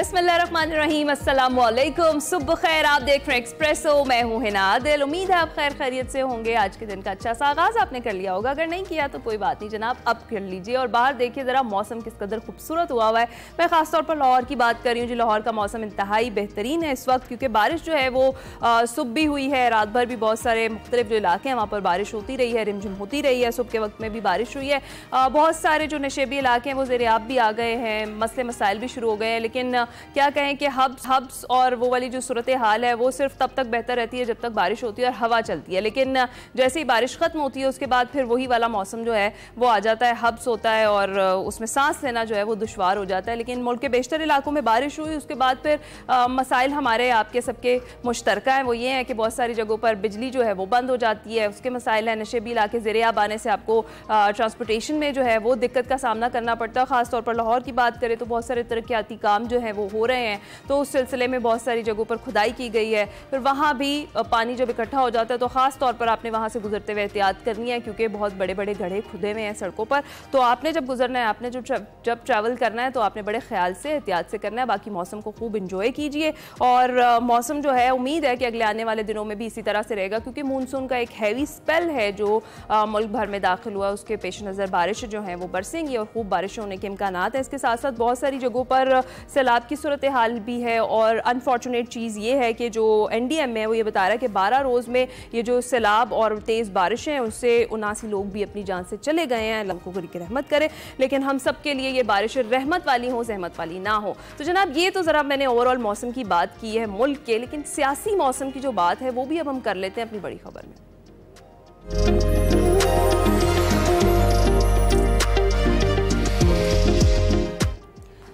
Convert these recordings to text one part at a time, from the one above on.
बिस्मिल्लाहिर्रहमानिर्रहीम, अस्सलाम वालेकुम, सुबह खैर। आप देख रहे हैं एक्सप्रेसो, मैं हूं हिना आदिल। उम्मीद है आप खैर खैरियत से होंगे। आज के दिन का अच्छा सा आगाज़ आपने कर लिया होगा, अगर नहीं किया तो कोई बात नहीं जनाब, अब कर लीजिए। और बाहर देखिए ज़रा मौसम किस कदर खूबसूरत हुआ है। मैं ख़ासतौर पर लाहौर की बात कर रही हूँ जी। लाहौर का मौसम इंतहाई बेहतरीन है इस वक्त, क्योंकि बारिश जो है वो सुबह भी हुई है, रात भर भी बहुत सारे मुख्तलिफ जो इलाके हैं वहाँ पर बारिश होती रही है, रिमझिम होती रही है। सुबह के वक्त में भी बारिश हुई है। बहुत सारे जो नशेबी इलाके हैं वो ज़ेर-ए-आब भी आ गए हैं, मसले मसाइल भी शुरू हो गए हैं। लेकिन क्या कहें कि हब्स और वो वाली जो सूरत हाल है वो सिर्फ तब तक बेहतर रहती है जब तक बारिश होती है और हवा चलती है। लेकिन जैसे ही बारिश ख़त्म होती है उसके बाद फिर वही वाला मौसम जो है वो आ जाता है, हब्स होता है और उसमें सांस लेना जो है वो दुश्वार हो जाता है। लेकिन मुल्क के बेशतर इलाकों में बारिश हुई, उसके बाद फिर मसाइल हमारे आपके सबके मुश्तरका हैं। वो ये हैं कि बहुत सारी जगहों पर बिजली जो है वो बंद हो जाती है, उसके मसाइल हैं। नशेबी इलाके ज़ेर-ए-आब आने से आपको ट्रांसपोर्टेशन में जो है वो दिक्कत का सामना करना पड़ता है। ख़ासतौर पर लाहौर की बात करें तो बहुत सारे तरक्याती काम जो है वो हो रहे हैं, तो उस सिलसिले में बहुत सारी जगहों पर खुदाई की गई है। फिर वहाँ भी पानी जब इकट्ठा हो जाता है तो ख़ास तौर पर आपने वहाँ से गुजरते हुए एहतियात करनी है, क्योंकि बहुत बड़े बड़े गड्ढे खुदे हुए हैं सड़कों पर। तो आपने जब गुजरना है, आपने जब ट्रैवल करना है तो आपने बड़े ख्याल से एहतियात से करना है। बाकी मौसम को खूब इंजॉय कीजिए। और मौसम जो है उम्मीद है कि अगले आने वाले दिनों में भी इसी तरह से रहेगा, क्योंकि मानसून का एक हैवी स्पेल है जो मुल्क भर में दाखिल हुआ। उसके पेश नज़र बारिश जो है वो बरसेंगी और खूब बारिश होने के इम्कानात हैं। इसके साथ साथ बहुत सारी जगहों पर सैलाब की सूरत हाल भी है। और अनफॉर्चुनेट चीज़ ये है कि जो NDM है वो ये बता रहा है कि 12 रोज़ में ये जो सैलाब और तेज़ बारिशें हैं उससे 79 लोग भी अपनी जान से चले गए हैं। अल्लाह को की रहमत करे, लेकिन हम सब के लिए ये बारिश रहमत वाली हो, जहमत वाली ना हो। तो जनाब ये तो ज़रा मैंने ओवरऑल मौसम की बात की है मुल्क के, लेकिन सियासी मौसम की जो बात है वो भी अब हम कर लेते हैं अपनी बड़ी खबर में।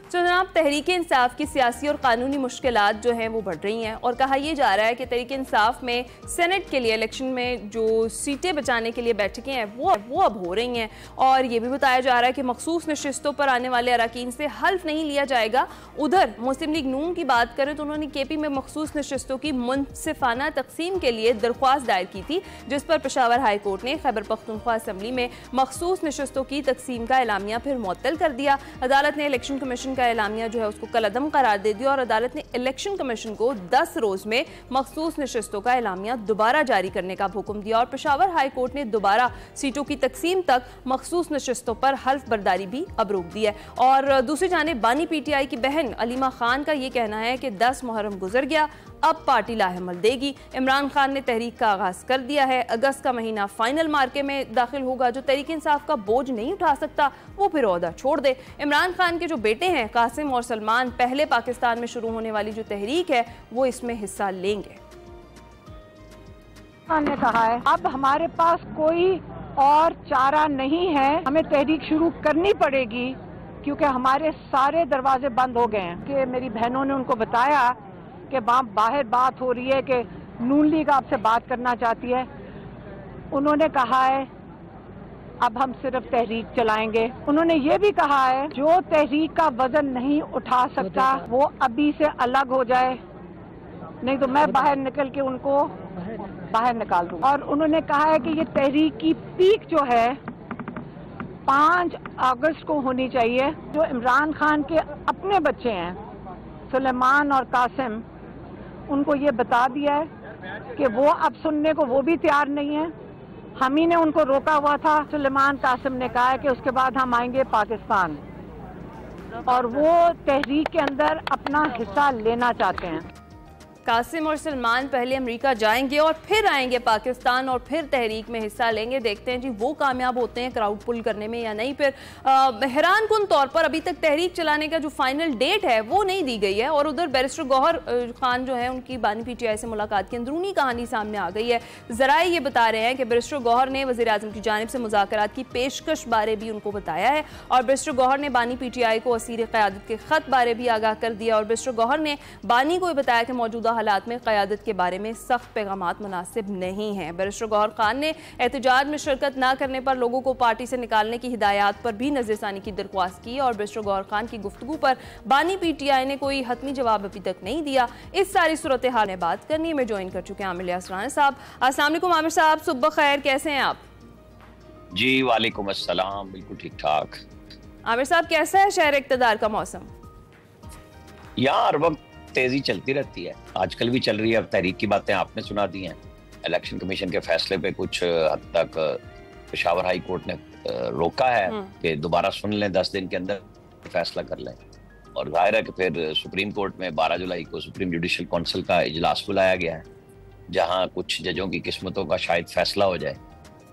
तो जनाब तहरीक इंसाफ की सियासी और कानूनी मुश्किलात जो हैं वो बढ़ रही हैं, और कहा यह जा रहा है कि तहरीक इंसाफ में सेनेट के लिए इलेक्शन में जो सीटें बचाने के लिए बैठकें हैं वो अब हो रही हैं। और ये भी बताया जा रहा है कि मखसूस नशिस्तों पर आने वाले अरकान से हल्फ नहीं लिया जाएगा। उधर मुस्लिम लीग नून की बात करें तो उन्होंने KP में मखसूस नशिस्तों की मुनसिफाना तकसीम के लिए दरख्वास्त दायर की थी, जिस पर पेशावर हाई कोर्ट ने खैबर पख्तूनख्वा असम्बली में मखसूस नशिस्तों की तकसीम का एलामिया फिर मुअत्तल कर दिया। अदालत ने इलेक्शन कमीशन का एलामिया जो है उसको कलअदम करार दे दिया और अदालत ने इलेक्शन कमीशन को 10 रोज में मखसूस नशिस्तों का एलामिया दोबारा जारी करने का हुक्म दिया। और पेशावर हाई कोर्ट ने दोबारा सीटों की तकसीम तक मखसूस नशिस्तों पर हल्फ बर्दारी भी अब रोक दी है। और दूसरी जानिब बानी PTI की बहन अलीमा खान का ये कहना है कि 10 मुहर्रम गुजर गया, अब पार्टी लाहेमल देगी। इमरान खान ने तहरीक का आगाज कर दिया है। अगस्त का महीना फाइनल मार्के में दाखिल होगा। जो तहरीक इंसाफ का बोझ नहीं उठा सकता वो फिर ओहदा छोड़ दे। इमरान खान के जो बेटे हैं कासिम और सलमान पहले पाकिस्तान में शुरू होने वाली जो तहरीक है वो इसमें हिस्सा लेंगे। ने कहा है अब हमारे पास कोई और चारा नहीं है, हमें तहरीक शुरू करनी पड़ेगी, क्योंकि हमारे सारे दरवाजे बंद हो गए हैं। कि मेरी बहनों ने उनको बताया कि बाहर बात हो रही है कि नून लीग आपसे बात करना चाहती है। उन्होंने कहा है अब हम सिर्फ तहरीक चलाएंगे। उन्होंने ये भी कहा है जो तहरीक का वजन नहीं उठा सकता वो अभी से अलग हो जाए, नहीं तो मैं बाहर निकल के उनको बाहर निकाल दूँ। और उन्होंने कहा है कि ये तहरीक की पीक जो है 5 अगस्त को होनी चाहिए। जो इमरान खान के अपने बच्चे हैं सुलेमान और कासिम, उनको ये बता दिया है कि वो अब सुनने को वो भी तैयार नहीं है। हम ही ने उनको रोका हुआ था। सुलेमान कासिम ने कहा है कि उसके बाद हम आएंगे पाकिस्तान, और वो तहरीक के अंदर अपना हिस्सा लेना चाहते हैं। कासिम और सलमान पहले अमेरिका जाएंगे और फिर आएंगे पाकिस्तान और फिर तहरीक में हिस्सा लेंगे। देखते हैं जी वो कामयाब होते हैं क्राउड पुल करने में या नहीं। फिर हैरान कुन तौर पर अभी तक तहरीक चलाने का जो फाइनल डेट है वो नहीं दी गई है। और उधर बैरिस्टर गौहर खान जो है उनकी बानी PTI से मुलाकात की अंदरूनी कहानी सामने आ गई है। ज़राए ये बता रहे हैं कि बैरिस्टर गौहर ने वज़ीर आज़म की जानिब से मुज़ाकरात की पेशकश बारे भी उनको बताया है। और बैरिस्टर गौहर ने बानी PTI को असीर क़यादत के ख़त बारे भी आगाह कर दिया। और बैरिस्टर गौहर ने बानी को बताया कि मौजूदा हालात में क़यादत के बारे में सख्त पैगामात मुनासिब नहीं हैं। बैरिस्टर गौहर खान ने एहतजाज में शिरकत न करने पर लोगों को पार्टी से निकालने की हिदायत पर भी नज़रसानी की दरख्वास्त की। और बैरिस्टर गौहर खान की गुफ्तगू पर बानी PTI ने कोई हतमी जवाब अभी तक नहीं दिया। इस सारी सूरत हाल में बात करनी में ज्वाइन कर चुके हैं आमिर असराना साहब। अस्सलाम वालेकुम आमिर साहब, सुबह खैर, कैसे हैं आप? जी वालेकुम अस्सलाम, बिल्कुल ठीक ठाक। आमिर साहब कैसा है शहर इक़्तिदार का मौसम? यहाँ हर वक्त तेजी चलती रहती है, आजकल भी चल रही है। अब तहरीक की बातें आपने सुना दी हैं। इलेक्शन कमीशन के फैसले पे कुछ हद तक पेशावर हाई कोर्ट ने रोका है कि दोबारा सुन लें, 10 दिन के अंदर फैसला कर लें। और जाहिर है कि फिर सुप्रीम कोर्ट में 12 जुलाई को सुप्रीम जुडिशल काउंसिल का इजलास बुलाया गया है, जहां कुछ जजों की किस्मतों का शायद फैसला हो जाए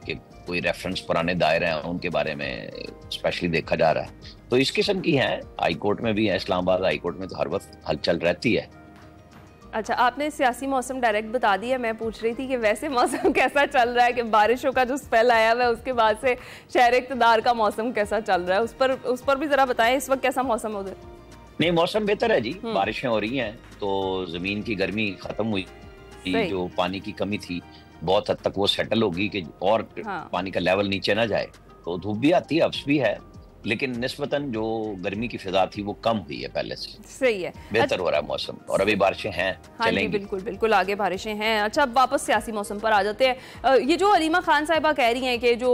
कि कोई रेफरेंस पुराने दायरे हैं उनके बारे में स्पेशली देखा जा रहा है। तो इस किस्म की हैं, हाई कोर्ट में भी है, इस्लामाबाद हाई कोर्ट में तो हर वक्त हलचल रहती है। अच्छा, आपने सियासी मौसम डायरेक्ट बता दिया। मैं पूछ रही थी कि वैसे मौसम कैसा चल रहा है, कि बारिशों का जो स्पेल आया हुआ है उसके बाद से शहर इक़्तिदार का मौसम कैसा चल रहा है, उस पर भी जरा बताएं। इस वक्त कैसा मौसम है उधर? नहीं, मौसम बेहतर है जी, बारिशें हो रही हैं तो जमीन की गर्मी खत्म हुई, जो पानी की कमी थी बहुत हद तक वो सेटल होगी कि और पानी का लेवल नीचे ना जाए। तो धूप भी आती है, अब्स भी है, लेकिन निस्बतन जो गर्मी की फिजा थी वो कम हुई है पहले से। सही है, बेहतर हो रहा है मौसम, और अभी बारिशें हैं, चलेंगी। बिल्कुल बिल्कुल, आगे बारिशें हैं। अच्छा, अब वापस सियासी मौसम पर आ जाते हैं। ये जो अलीमा खान साहिबा कह रही हैं कि जो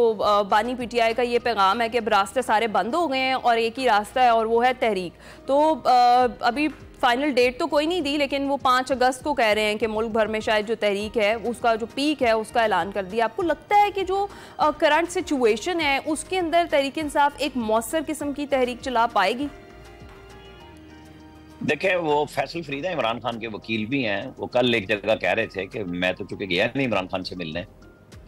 बानी पीटीआई का ये पैगाम है कि रास्ते सारे बंद हो गए हैं और एक ही रास्ता है और वो है तहरीक, तो अभी फाइनल डेट तो कोई नहीं दी, लेकिन वो 5 अगस्त को कह रहे हैं कि मुल्क भर में शायद जो तहरीक है उसका जो पीक है उसका ऐलान कर दिया। आपको लगता है कि जो करंट सिचुएशन है उसके अंदर तहरीक इंसाफ एक मौसर किस्म की तहरीक चला पाएगी? देखें, वो फैसल फरीदा इमरान खान के वकील भी हैं, वो कल एक जगह कह रहे थे कि मैं तो चूंकि गया नहीं इमरान खान से मिलने,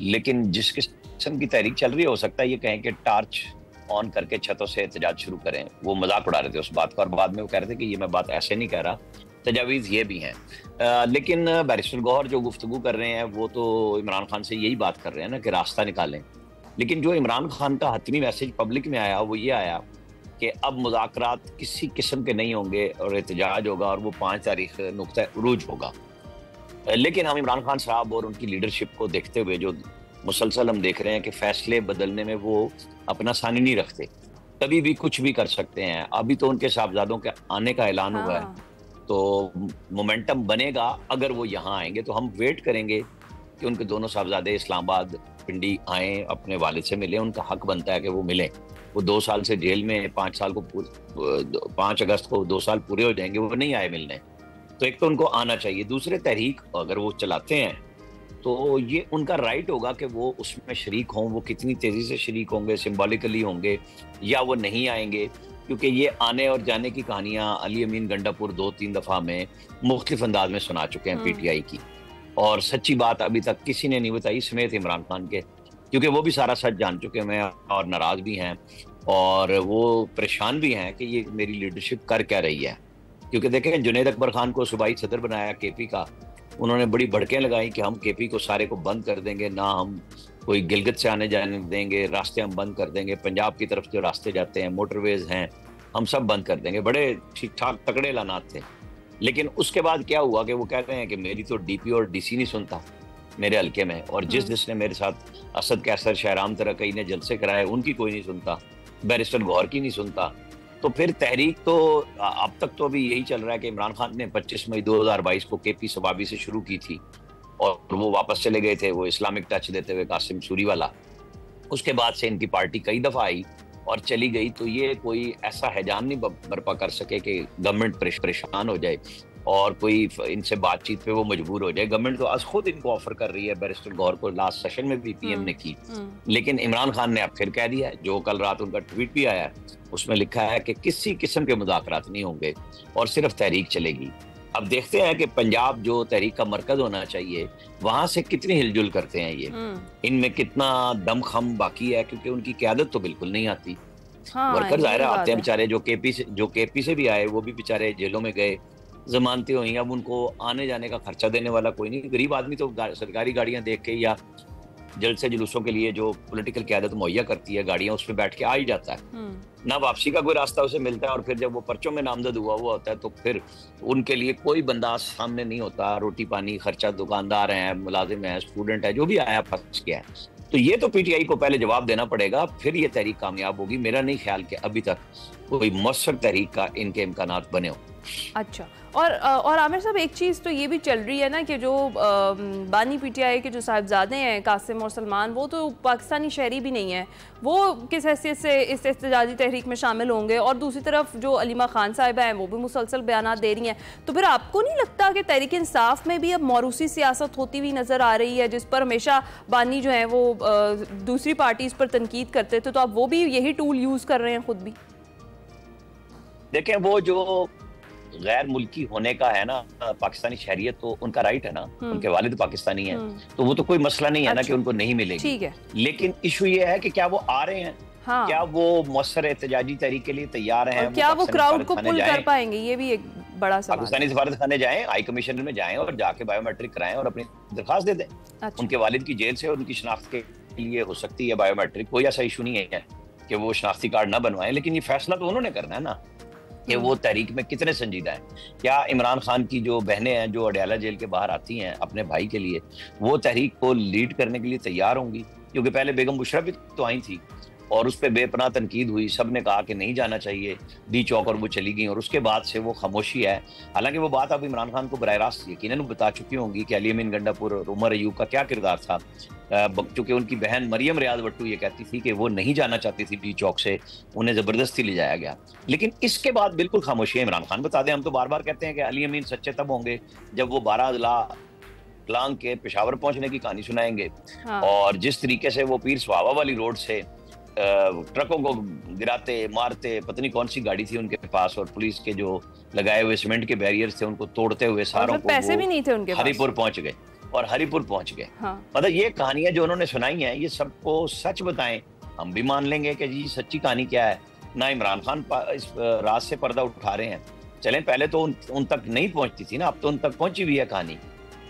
लेकिन जिस किस्म की तहरीक चल रही है हो सकता है ये कहें कि टार्च ऑन करके छतों से एहतजाज शुरू करें। वो मजाक उड़ा रहे थे उस बात का, और बाद में वो कह रहे थे कि ये मैं बात ऐसे नहीं कह रहा, तजावीज़ ये भी हैं। लेकिन बैरिस्टर गौहर जो गुफ्तगू कर रहे हैं वो तो इमरान खान से यही बात कर रहे हैं ना कि रास्ता निकालें। लेकिन जो इमरान खान का हतमी मैसेज पब्लिक में आया वो ये आया कि अब मुज़ाकरात किसी किस्म के नहीं होंगे और एहतजाज होगा, और वो 5 तारीख नुक्ता उरूज होगा। लेकिन हम इमरान खान साहब और उनकी लीडरशिप को देखते हुए जो मुसलसल हम देख रहे हैं कि फैसले बदलने में वो अपना सानी नहीं रखते, कभी भी कुछ भी कर सकते हैं। अभी तो उनके साहबजादों के आने का ऐलान हुआ है, तो मोमेंटम बनेगा अगर वो यहाँ आएंगे, तो हम वेट करेंगे कि उनके दोनों साहबजादे इस्लामाबाद पिंडी आए, अपने वालिद से मिले। उनका हक बनता है कि वो मिलें। वो 2 साल से जेल में, 5 अगस्त को 2 साल पूरे हो जाएंगे, वो नहीं आए मिलने। तो एक तो उनको आना चाहिए, दूसरे तहरीक अगर वो चलाते हैं तो ये उनका राइट होगा कि वो उसमें शरीक हों। वो कितनी तेज़ी से शरीक होंगे, सिंबॉलिकली होंगे या वो नहीं आएंगे, क्योंकि ये आने और जाने की कहानियाँ अली अमीन गंडापुर 2-3 दफ़ा में मुख्तलिफ अंदाज में सुना चुके हैं पीटीआई की, और सच्ची बात अभी तक किसी ने नहीं बताई समेत इमरान खान के, क्योंकि वो भी सारा सच जान चुके हैं और नाराज़ भी हैं, और वो परेशान भी हैं कि ये मेरी लीडरशिप कर क्या रही है। क्योंकि देखें, जुनैद अकबर खान को सूबाई सदर बनाया केपी का, उन्होंने बड़ी भड़कें लगाई कि हम केपी को सारे को बंद कर देंगे, ना हम कोई गिलगित से आने जाने देंगे, रास्ते हम बंद कर देंगे, पंजाब की तरफ जो रास्ते जाते हैं, मोटरवेज हैं, हम सब बंद कर देंगे। बड़े ठीक ठाक तगड़े ऐलानात थे। लेकिन उसके बाद क्या हुआ कि वो कह रहे हैं कि मेरी तो डीपी और डीसी नहीं सुनता मेरे हल्के में, और जिसने मेरे साथ असद कैसर, शहराम तरकई ने जलसे कराए उनकी कोई नहीं सुनता, बैरिस्टर गौहर की नहीं सुनता। तो फिर तहरीक तो अब तक तो अभी यही चल रहा है कि इमरान खान ने 25 मई 2022 को केपी सबाबी से शुरू की थी और वो वापस चले गए थे, वो इस्लामिक टच देते हुए कासिम सूरी वाला। उसके बाद से इनकी पार्टी कई दफ़ा आई और चली गई, तो ये कोई ऐसा हैजान नहीं बर्पा कर सके कि गवर्नमेंट परेशान हो जाए और कोई इनसे बातचीत पे वो मजबूर हो जाए। गवर्नमेंट तो आज खुद इनको ऑफर कर रही है, बैरिस्टर गौहर को लास्ट सेशन में भी पीएम ने की, लेकिन इमरान खान ने अब फिर कह दिया है, जो कल रात उनका ट्वीट भी आया है उसमें लिखा है कि किसी किस्म के मुज़ाकरात नहीं होंगे और सिर्फ तहरीक चलेगी। अब देखते हैं कि पंजाब जो तहरीक का मरकज होना चाहिए वहां से कितनी हिलजुल करते हैं ये, इनमें कितना दमखम बाकी है, क्योंकि उनकी क़यादत तो बिल्कुल नहीं आती। वर्कर ज़ाहिर आते हैं बेचारे, जो केपी से भी आए वो भी बेचारे जेलों में गए, जमानतें हुई, अब उनको आने जाने का खर्चा देने वाला कोई नहीं। गरीब आदमी तो सरकारी गाड़ियां देख के या जलसे जुलूसों के लिए जो पॉलिटिकल क़यादत मुहैया करती है गाड़ियां, उस पर बैठ के आ ही जाता है, ना वापसी का कोई रास्ता उसे मिलता है। और फिर जब वो पर्चों में नामजद हुआ होता है तो फिर उनके लिए कोई बंदा सामने नहीं होता, रोटी पानी खर्चा, दुकानदार हैं, मुलाजिम है, स्टूडेंट है, जो भी आया फंस गया है। तो ये तो पीटीआई को पहले जवाब देना पड़ेगा, फिर ये तहरीक कामयाब होगी। मेरा नहीं ख्याल कि अभी तक कोई मौसर तहरीक का इनके इम्कानात बने हो। अच्छा, और आमिर साहब, एक चीज़ तो ये भी चल रही है ना कि जो बानी पीटीआई के जो साहिबजादे हैं कासिम और सलमान, वो तो पाकिस्तानी शहरी भी नहीं है, वो किस हैसियत से इस एहतजाजी तहरीक में शामिल होंगे? और दूसरी तरफ जो अलीमा खान साहिबा हैं वो भी मुसलसल बयानात दे रही हैं। तो फिर आपको नहीं लगता कि तहरीक इंसाफ में भी अब मौरूसी सियासत होती हुई नज़र आ रही है, जिस पर हमेशा बानी जो है वो दूसरी पार्टीज पर तनकीद करते थे, तो अब वो भी यही टूल यूज़ कर रहे हैं खुद भी? देखें, वो जो गैर मुल्की होने का है ना, पाकिस्तानी शहरियत तो उनका राइट है ना, उनके वालिद पाकिस्तानी हैं, तो वो तो कोई मसला नहीं है ना कि उनको नहीं मिलेगी। ठीक है, लेकिन इशू ये है कि क्या वो आ रहे हैं? हाँ। क्या वो मौसर एहतजाजी तहरीक के लिए तैयार हैं? क्या वो क्राउड को पुल कर पाएंगे? ये भी एक बड़ा सवाल। पाकिस्तानी सफारत खाने जाएं, हाई कमिश्नर में जाएं और जाके बायोमेट्रिक कराएं और अपनी दरखास्त दे दें। अच्छा। उनके वालिद की जेल से उनकी शनाख्त के लिए हो सकती है बायोमेट्रिक, कोई ऐसा इशू नहीं है कि वो शनाख्ती कार्ड ना बनवाएं। लेकिन ये फैसला तो उन्होंने करना है ना कि वो तहरीक में कितने संजीदा हैं। क्या इमरान खान की जो बहनें हैं जो अडयाला जेल के बाहर आती हैं अपने भाई के लिए, वो तहरीक को लीड करने के लिए तैयार होंगी? क्योंकि पहले बेगम बुशरा भी तो आई थी और उस पर बेपनाह तनकीद हुई, सब ने कहा कि नहीं जाना चाहिए डी चौक, और वो चली गई, और उसके बाद से वो खामोशी है। हालांकि वो बात अब इमरान खान को बराह रास्त यकीनन बता चुकी होंगी कि अली अमीन गंडापुर और उमर अयूब का क्या किरदार था, चूंकि उनकी बहन मरियम रियाज भट्टू ये कहती थी कि वो नहीं जाना चाहती थी डी चौक से, उन्हें जबरदस्ती ले जाया गया। लेकिन इसके बाद बिल्कुल खामोशी है। इमरान खान बता दें, हम तो बार बार कहते हैं कि अली अमीन सच्चे तब होंगे जब वो 12 अजला क्लांग के पेशावर पहुंचने की कहानी सुनाएंगे। हाँ। और जिस तरीके से वो पीर सुहावा वाली रोड से ट्रकों को गिराते मारते, पता नहीं कौन सी गाड़ी थी उनके पास, और पुलिस के जो लगाए हुए सीमेंट के बैरियर्स थे उनको तोड़ते हुए सारों को पैसे भी नहीं थे उनके पास, हरिपुर पहुंच गए और हरिपुर पहुंच गए। हाँ। मतलब ये कहानियां जो उन्होंने सुनाई हैं, ये सबको सच बताएं, हम भी मान लेंगे कि जी सच्ची कहानी क्या है। ना इमरान खान इस रात से पर्दा उठा रहे हैं, चलें पहले तो उन तक नहीं पहुंचती थी ना, अब तो उन तक पहुंची भी है कहानी।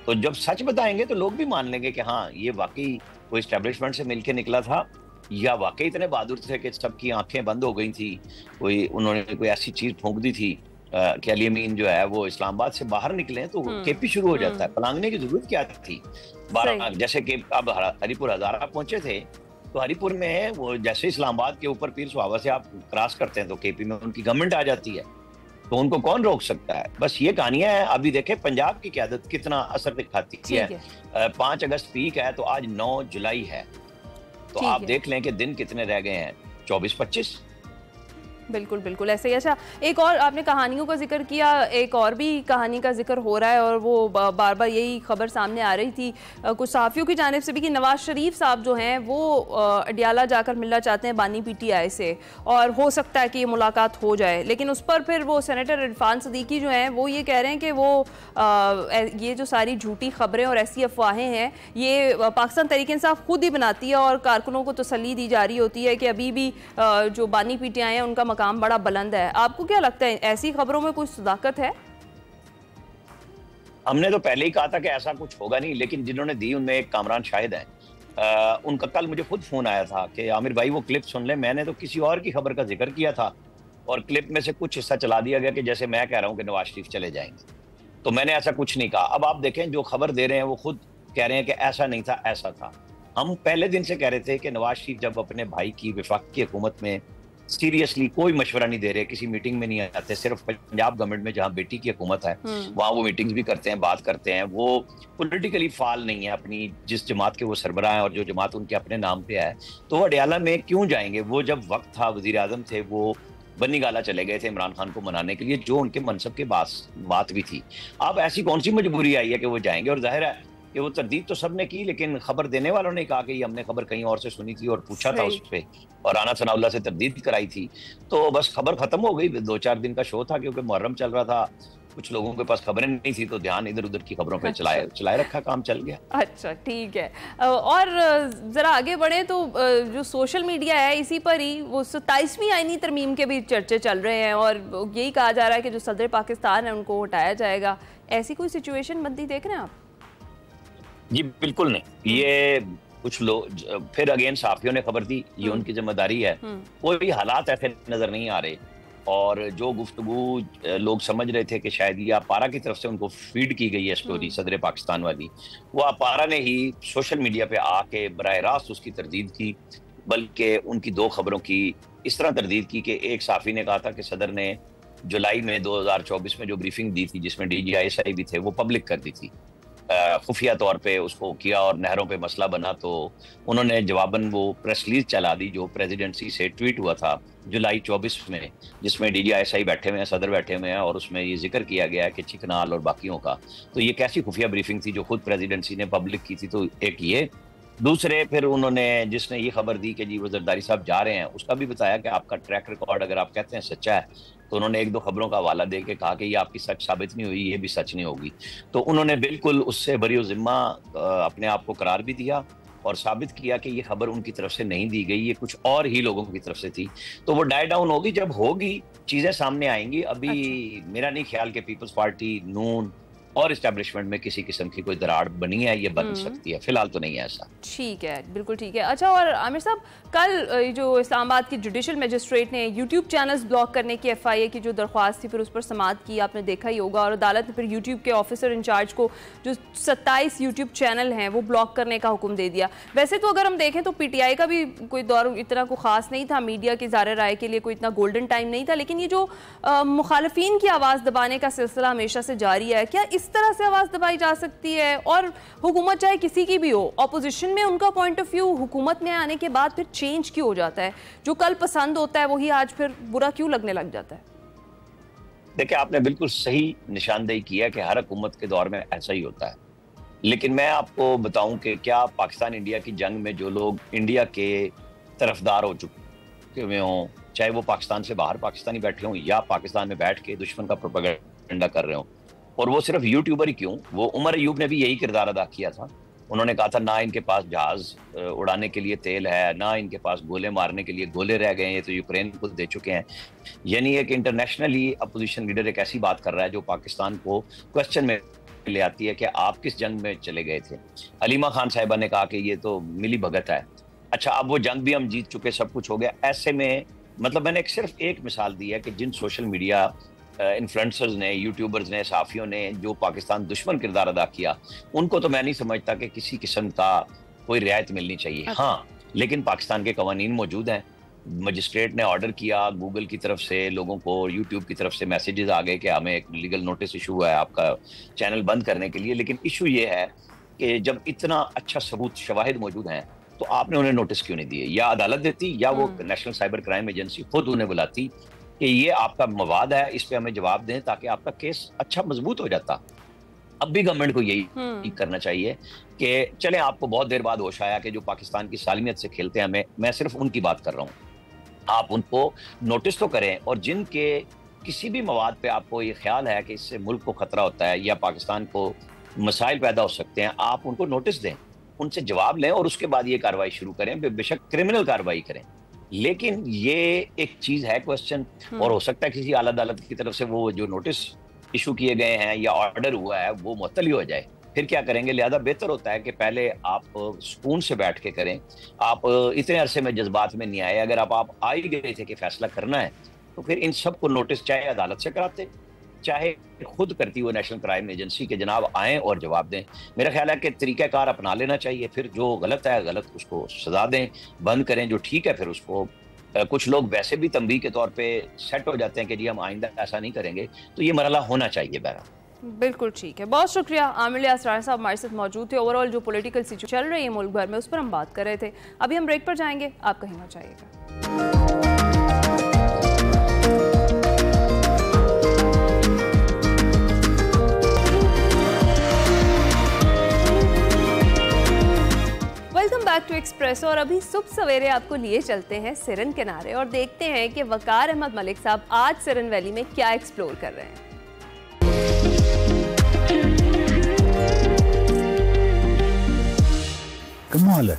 तो जब सच बताएंगे तो लोग भी मान लेंगे कि हाँ ये वाकई कोई एस्टेब्लिशमेंट से मिलके निकला था, या वाकई इतने बहादुर थे कि सबकी आंखें बंद हो गई थी, कोई उन्होंने कोई ऐसी चीज फूंक दी थी कि अली अमीन जो है वो इस्लामाबाद से बाहर निकले तो केपी शुरू हो जाता है। पलांगने की जरूरत क्या थी? 12 जैसे कि अब हरिपुर हजारा पहुंचे थे, तो हरिपुर में वो जैसे इस्लामाबाद के ऊपर पीर सुहावा से आप क्रॉस करते हैं तो केपी में उनकी गवर्नमेंट आ जाती है, तो उनको कौन रोक सकता है? बस ये कहानियां हैं। अभी देखें पंजाब की क़यादत कितना असर दिखाती है। 5 अगस्त पीक है तो आज 9 जुलाई है, तो आप देख लें कि दिन कितने रह गए हैं, 24-25। बिल्कुल बिल्कुल ऐसे ही। अच्छा, एक और आपने कहानियों का जिक्र किया, एक और भी कहानी का जिक्र हो रहा है और वो बार बार यही खबर सामने आ रही थी कुछ सहाफ़ियों की जानिब से भी कि नवाज शरीफ साहब जो हैं वो अडयाला जाकर मिलना चाहते हैं बानी पीटीआई से, और हो सकता है कि ये मुलाकात हो जाए। लेकिन उस पर फिर वो सेनेटर इरफान सदीकी जो हैं वो ये कह रहे हैं कि वो ये जो सारी झूठी खबरें और ऐसी अफवाहें हैं ये पाकिस्तान तहरीक इंसाफ खुद ही बनाती है, और कारकुनों को तसल्ली दी जा रही होती है कि अभी भी जो बानी पीटीआई हैं उनका काम बड़ा बुलंद है। आपको क्या लगता है ऐसी खबरों में कुछ सदाकत है? हमने तो पहले ही कहा था कि ऐसा कुछ होगा नहीं, लेकिन जिन्होंने दी उनमें एक कामरान शाहिद है। उनका कल मुझे खुद फोन आया था कि आमिर भाई वो क्लिप सुन ले, मैंने तो किसी और की खबर का जिक्र किया था और क्लिप में से कुछ हिस्सा चला दिया गया कि जैसे मैं कह रहा हूं कि नवाज शरीफ चले जाएंगे, तो मैंने ऐसा कुछ नहीं कहा। अब आप देखें जो खबर दे रहे हैं वो खुद कह रहे हैं कि ऐसा नहीं था, ऐसा था। हम पहले दिन से कह रहे थे कि नवाज शरीफ जब अपने भाई की वफाकी हुकूमत में सीरियसली कोई मशवरा नहीं दे रहे, किसी मीटिंग में नहीं आते, सिर्फ पंजाब गवर्नमेंट में जहां बेटी की हुकूमत है वहां वो मीटिंग्स भी करते हैं, बात करते हैं, वो पॉलिटिकली फाल नहीं है अपनी जिस जमात के वो सरबराह हैं और जो जमात उनके अपने नाम पे है, तो वो अडयाला में क्यों जाएंगे? वो जब वक्त था वजीर आजम थे वो बन्नी गाला चले गए थे इमरान खान को मनाने के लिए, जो उनके मनसब के बात भी थी। अब ऐसी कौन सी मजबूरी आई है कि वो जाएंगे? और जाहिर है कि वो तरदीद तो सबने की, लेकिन खबर देने वालों ने कहा कि ये हमने खबर कहीं और से सुनी थी और पूछा था उस पर, और राना सनाउल्लाह से तरदीद कराई थी, तो बस खबर खत्म हो गई। 2-4 दिन का शो था क्योंकि मुहर्रम चल रहा था, कुछ लोगों के पास खबरें नहीं थी तो ध्यान इधर उधर की खबरों पे चलाए रखा, काम चल गया। अच्छा ठीक है। और जरा आगे बढ़े तो जो सोशल मीडिया है इसी पर ही वो 27वीं आईनी तरमीम के भी चर्चे चल रहे हैं और यही कहा जा रहा है कि जो सदर पाकिस्तान है उनको हटाया जाएगा। ऐसी कोई सिचुएशन बनती देख रहे हैं आप? जी बिल्कुल नहीं। ये कुछ लोग फिर अगेन साफियों ने खबर दी, ये उनकी जिम्मेदारी है। कोई हालात ऐसे नजर नहीं आ रहे, और जो गुफ्तगू लोग समझ रहे थे कि शायद ये अपारा की तरफ से उनको फीड की गई है स्टोरी सदर पाकिस्तान वाली, वो अपारा ने ही सोशल मीडिया पे आके बराह रास्त उसकी तरदीद की, बल्कि उनकी 2 खबरों की इस तरह तरदीद की कि एक साफी ने कहा था कि सदर ने जुलाई में 2024 में जो ब्रीफिंग दी थी जिसमें DGISI भी थे वो पब्लिक कर दी थी, खुफिया तौर पे उसको किया और नहरों पे मसला बना तो उन्होंने जवाबन वो प्रेस रिलीज चला दी जो प्रेसिडेंसी से ट्वीट हुआ था जुलाई 24 में, जिसमें DGISI बैठे हुए हैं, सदर बैठे हुए हैं और उसमें ये जिक्र किया गया है कि चिकनाल और बाकियों का। तो ये कैसी खुफिया ब्रीफिंग थी जो खुद प्रेसिडेंसी ने पब्लिक की थी। तो एक ये, दूसरे फिर उन्होंने जिसने ये खबर दी कि जी वो जरदारी साहब जा रहे हैं, उसका भी बताया कि आपका ट्रैक रिकॉर्ड अगर आप कहते हैं सच्चा है तो उन्होंने एक दो खबरों का हवाला दे के कहा कि ये आपकी सच साबित नहीं हुई, ये भी सच नहीं होगी। तो उन्होंने बिल्कुल उससे बरी जिम्मा अपने आप को करार भी दिया और साबित किया कि ये खबर उनकी तरफ से नहीं दी गई, ये कुछ और ही लोगों की तरफ से थी। तो वो डाई डाउन होगी, जब होगी चीजें सामने आएंगी। अभी मेरा नहीं ख्याल कि पीपल्स पार्टी, नून और इस्टेब्लिशमेंट में किसी किस्म की कोई दरार बनी है, ये बन सकती है, फिलहाल तो नहीं है ऐसा। ठीक है, बिल्कुल ठीक है। अच्छा, और आमिर साहब, कल जो इस्लामाबाद की जुडिशल मजिस्ट्रेट ने यूट्यूब चैनल्स ब्लॉक करने की FIA की जो दरख्वास्त थी फिर उस पर समाअत की, आपने देखा ही होगा, और अदालत ने फिर यूट्यूब के ऑफिसर इंचार्ज को जो 27 यूट्यूब चैनल हैं वो ब्लॉक करने का हुक्म दे दिया। वैसे तो अगर हम देखें तो PTI का भी कोई दौर इतना को खास नहीं था, मीडिया की ज़ाहिर राय के लिए कोई इतना गोल्डन टाइम नहीं था, लेकिन ये जो मुखालफिन की आवाज़ दबाने का सिलसिला हमेशा से जारी है, क्या इस तरह से आवाज़ दबाई जा सकती है? और हुकूमत चाहे किसी की भी हो, अपोजिशन में उनका पॉइंट ऑफ व्यू हुकूमत में आने के बाद फिर चेंज क्यों हो जाता है? जो कल पसंद होता है वही आज फिर बुरा क्यों लगने लग जाता है? देखिए, आपने बिल्कुल सही निशानदेही किया कि हर हुकूमत के दौर में ऐसा ही होता है। लेकिन मैं आपको बताऊं कि क्या पाकिस्तान इंडिया की जंग में जो लोग इंडिया के तरफदार हो चुके हुए हों, चाहे वो पाकिस्तान से बाहर पाकिस्तानी बैठे हों या पाकिस्तान में बैठ के दुश्मन का प्रोपेगेंडा कर रहे हों, और वो सिर्फ यूट्यूबर ही क्यों, वो उमर अयूब ने भी यही किरदार अदा किया था। उन्होंने कहा था ना इनके पास जहाज उड़ाने के लिए तेल है, ना इनके पास गोले मारने के लिए गोले रह गए हैं, ये तो यूक्रेन को दे चुके हैं। यानी एक इंटरनेशनली अपोजिशन लीडर एक ऐसी बात कर रहा है जो पाकिस्तान को क्वेश्चन में ले आती है कि आप किस जंग में चले गए थे। अलीमा खान साहिबा ने कहा कि ये तो मिली भगत है। अच्छा, अब वो जंग भी हम जीत चुके, सब कुछ हो गया। ऐसे में मतलब मैंने सिर्फ एक मिसाल दी है कि जिन सोशल मीडिया इन्फ्लुएंसर्स ने, यूट्यूबर्स ने, सहाफ़ियों ने जो पाकिस्तान दुश्मन किरदार अदा किया, उनको तो मैं नहीं समझता कि किसी किस्म का कोई रियायत मिलनी चाहिए। हाँ, लेकिन पाकिस्तान के कवानीन मौजूद हैं। मजिस्ट्रेट ने ऑर्डर किया, गूगल की तरफ से लोगों को, यूट्यूब की तरफ से मैसेजेस आ गए कि हमें एक लीगल नोटिस इशू हुआ है आपका चैनल बंद करने के लिए। लेकिन इशू ये है कि जब इतना अच्छा सबूत, शवाहिद मौजूद हैं, तो आपने उन्हें नोटिस क्यों नहीं दिए? या अदालत देती या वो नेशनल साइबर क्राइम एजेंसी खुद उन्हें बुलाती कि ये आपका मवाद है, इस पे हमें जवाब दें, ताकि आपका केस अच्छा मजबूत हो जाता। अब भी गवर्नमेंट को यही करना चाहिए कि चले, आपको बहुत देर बाद होश आया कि जो पाकिस्तान की सालमियत से खेलते हैं, मैं सिर्फ उनकी बात कर रहा हूँ, आप उनको नोटिस तो करें, और जिनके किसी भी मवाद पे आपको ये ख्याल है कि इससे मुल्क को खतरा होता है या पाकिस्तान को मसाइल पैदा हो सकते हैं, आप उनको नोटिस दें, उनसे जवाब लें और उसके बाद ये कार्रवाई शुरू करें, बेशक क्रिमिनल कार्रवाई करें। लेकिन ये एक चीज है क्वेश्चन, और हो सकता है किसी आला अदालत की तरफ से वो जो नोटिस इशू किए गए हैं या ऑर्डर हुआ है वो मुअत्तल ही हो जाए, फिर क्या करेंगे? लिहाजा बेहतर होता है कि पहले आप सुकून से बैठ के करें। आप इतने अरसे में जज्बात में नहीं आए, अगर आप आ ही गए थे कि फैसला करना है, तो फिर इन सब को नोटिस चाहे अदालत से कराते, चाहे खुद करती वो नेशनल क्राइम एजेंसी के जनाब आएं और जवाब दें। मेरा ख्याल है कि तरीक़ाकार अपना लेना चाहिए, फिर जो गलत है गलत उसको सजा दें, बंद करें, जो ठीक है फिर उसको। कुछ लोग वैसे भी तंबीह के तौर पे सेट हो जाते हैं कि जी हम आइंदा ऐसा नहीं करेंगे, तो ये मरहला होना चाहिए। बहरहाल बिल्कुल ठीक है, बहुत शुक्रिया। आमिर असरार साहब हमारे साथ मौजूद थे। ओवरऑल जो पॉलिटिकल सिचुएशन चल रही है मुल्क भर में, उस पर हम बात कर रहे थे। अभी हम ब्रेक पर जाएंगे, आप कहीं ना जाइएगा। Welcome back to Express. और अभी सुबह सवेरे आपको लिए चलते हैं सिरन किनारे और देखते हैं कि वकार अहमद मलिक साहब आज सिरन वैली में क्या एक्सप्लोर कर रहे हैं। कमाल है,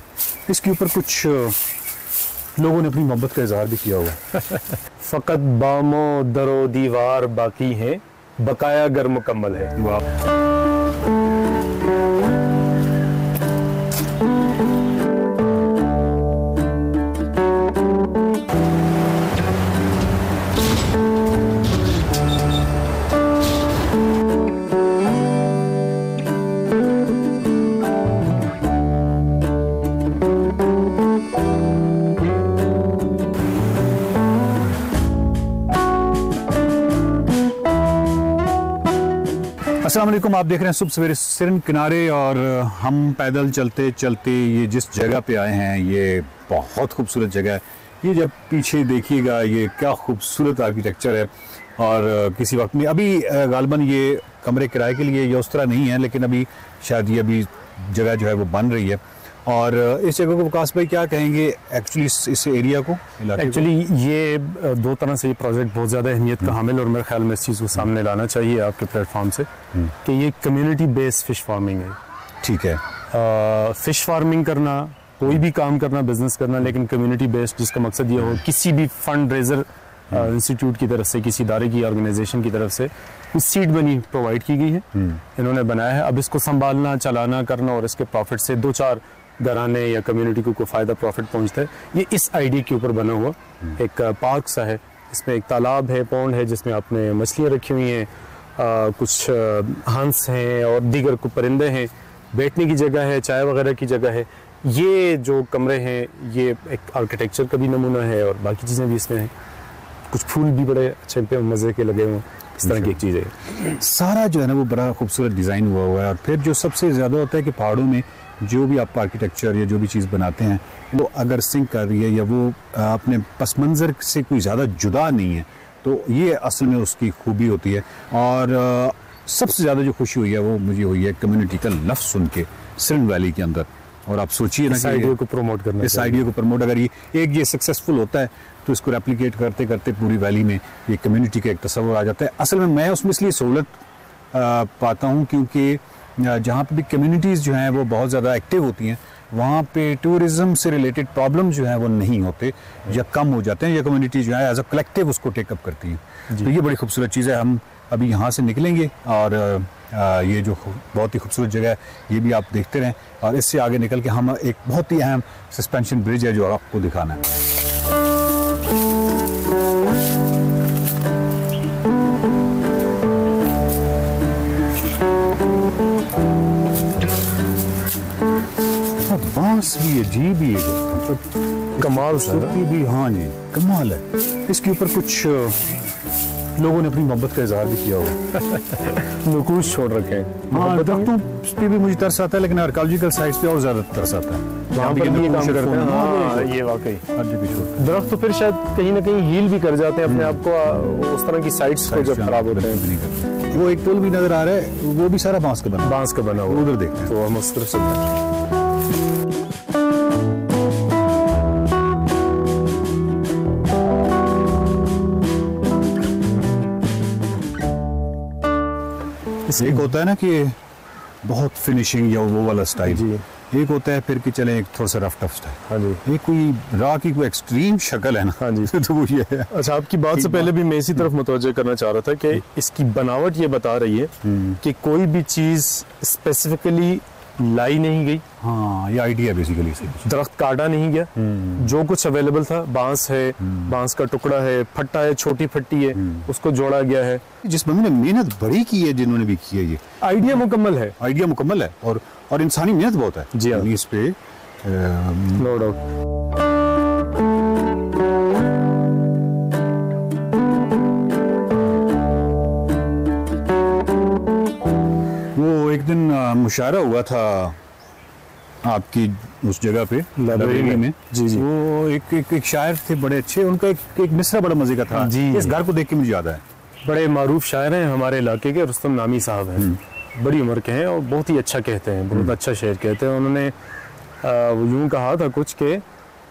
इसके ऊपर कुछ लोगों ने अपनी मोहब्बत का इजहार भी किया हुआ। फकत बामो दरो दीवार बाकी हैं, बकाया गर मुकम्मल है। वाह। अस्सलाम वालेकुम, आप देख रहे हैं सुबह सवेरे सिरन किनारे और हम पैदल चलते चलते ये जिस जगह पे आए हैं ये बहुत खूबसूरत जगह है। ये जब पीछे देखिएगा ये क्या खूबसूरत आर्किटेक्चर है और किसी वक्त में अभी गालबन ये कमरे किराए के लिए या उस तरह नहीं है, लेकिन अभी शायद ये अभी जगह जो है वो बन रही है। और इस जगह को विकास भाई क्या कहेंगे एक्चुअली इस एरिया को? एक्चुअली ये दो तरह से ये प्रोजेक्ट बहुत ज़्यादा अहमियत का हामिल और मेरे ख्याल में इस चीज़ को सामने लाना चाहिए आपके प्लेटफॉर्म से कि ये कम्युनिटी बेस्ड फिश फार्मिंग है। ठीक है, फिश फार्मिंग करना, कोई भी काम करना, बिजनेस करना, लेकिन कम्युनिटी बेस्ड, जिसका मकसद ये हो किसी भी फंड रेजर इंस्टीट्यूट की तरफ से, किसी इदारे की ऑर्गेनाइजेशन की तरफ से कुछ सीड मनी प्रोवाइड की गई है, इन्होंने बनाया है। अब इसको संभालना, चलाना, करना और इसके प्रॉफिट से दो चार घराने या कम्युनिटी को कोई फ़ायदा प्रॉफिट पहुंचता है, ये इस आइडिया के ऊपर बना हुआ एक पार्क सा है। इसमें एक तालाब है, पौंड है, जिसमें आपने मछलियाँ रखी हुई हैं, कुछ हंस हैं और दीगर को परिंदे हैं, बैठने की जगह है, चाय वगैरह की जगह है। ये जो कमरे हैं ये एक आर्किटेक्चर का भी नमूना है और बाकी चीज़ें भी इसमें हैं। कुछ फूल भी बड़े अच्छे पे मज़े के लगे हुए, इस तरह की एक चीज़ है। सारा जो है ना वो बड़ा खूबसूरत डिज़ाइन हुआ है। और फिर जो सबसे ज़्यादा होता है कि पहाड़ों में जो भी आप आर्किटेक्चर या जो भी चीज़ बनाते हैं वो अगर सिंक कर रही है या वो अपने पस मंज़र से कोई ज़्यादा जुदा नहीं है, तो ये असल में उसकी खूबी होती है। और सबसे ज़्यादा जो खुशी हुई है वो मुझे हुई है कम्युनिटी का लफ्ज़ सुन के सिरन वैली के अंदर। और आप सोचिए ना, इस आइडिया को प्रमोट करना, इस आइडिया को प्रमोट, अगर ये सक्सेसफुल होता है तो इसको रेप्लिकेट करते करते पूरी वैली में ये कम्युनिटी का एक तस्वर आ जाता है। असल में मैं उसमें इसलिए सहूलत पाता हूँ क्योंकि जहाँ पे भी कम्युनिटीज़ जो हैं वो बहुत ज़्यादा एक्टिव होती हैं, वहाँ पे टूरिज़्म से रिलेटेड प्रॉब्लम जो है वो नहीं होते या कम हो जाते हैं, या कम्युनिटी जो है एज अ कलेक्टिव उसको टेकअप करती हैं। तो ये बड़ी खूबसूरत चीज़ है। हम अभी यहाँ से निकलेंगे और ये जो बहुत ही खूबसूरत जगह है ये भी आप देखते रहें, और इससे आगे निकल के हम एक बहुत ही अहम सस्पेंशन ब्रिज है जो आपको दिखाना है। बांस भी अजीब ही है, मतलब कमाल सा भी, हाँ जी कमाल है। इसके ऊपर कुछ लोगों ने अपनी मोहब्बत का इजहार भी किया हुआ, नकूश छोड़ रखे हैं। हाँ, दरख्तों पे भी मुझे तरस आता है, लेकिन आर्कियोलॉजिकल साइट्स पे और ज्यादा तरस आता है। वहाँ पर भी ये काम करते हैं। हाँ, ये वाकई दरख्त तो फिर शायद कहीं ना कहीं हील भी कर जाते हैं अपने आप को, उस तरह की साइट्स को जब खराब होते हैं। वो एक पुल भी नजर आ रहा है, वो भी सारा बांस का बना हुआ, उधर देखते हैं। तो हम उस तरफ से एक होता है ना कि बहुत फिनिशिंग या वो वाला स्टाइल, एक होता है फिर कि चले एक थोड़ा सा रफ टफ स्टाइल। हाँ जी, ये कोई राह की कोई एक्सट्रीम शक्ल है ना। हाँ जी, तो वो ये है। अच्छा, आपकी बात से पहले भी मैं इसी तरफ मुतवज्जह करना चाह रहा था कि इसकी बनावट ये बता रही है कि कोई भी चीज स्पेसिफिकली लाई नहीं गई। हाँ, ये आइडिया बेसिकली से दरख्त काटा नहीं गया, जो कुछ अवेलेबल था, बांस है, बांस का टुकड़ा है, फट्टा है, छोटी फट्टी है, उसको जोड़ा गया है। जिस बंदे ने मेहनत बड़ी की है, जिन्होंने भी की है, ये आइडिया मुकम्मल है, आइडिया मुकम्मल है और इंसानी मेहनत बहुत है जी हाँ, इस पे नो डाउट। वो एक दिन मुशायरा हुआ था आपकी उस जगह पे लाइब्रेरी में। जी जी, वो एक शायर थे बड़े अच्छे, उनका एक मिसरा बड़ा मजे का था जी। इस घर को देख के मुझे याद है, बड़े मारूफ शायर हैं हमारे इलाके के, रुस्तम नामी साहब हैं, बड़ी उम्र के हैं और बहुत ही अच्छा कहते हैं, बहुत अच्छा शेर कहते हैं। उन्होंने यूं कहा था कुछ के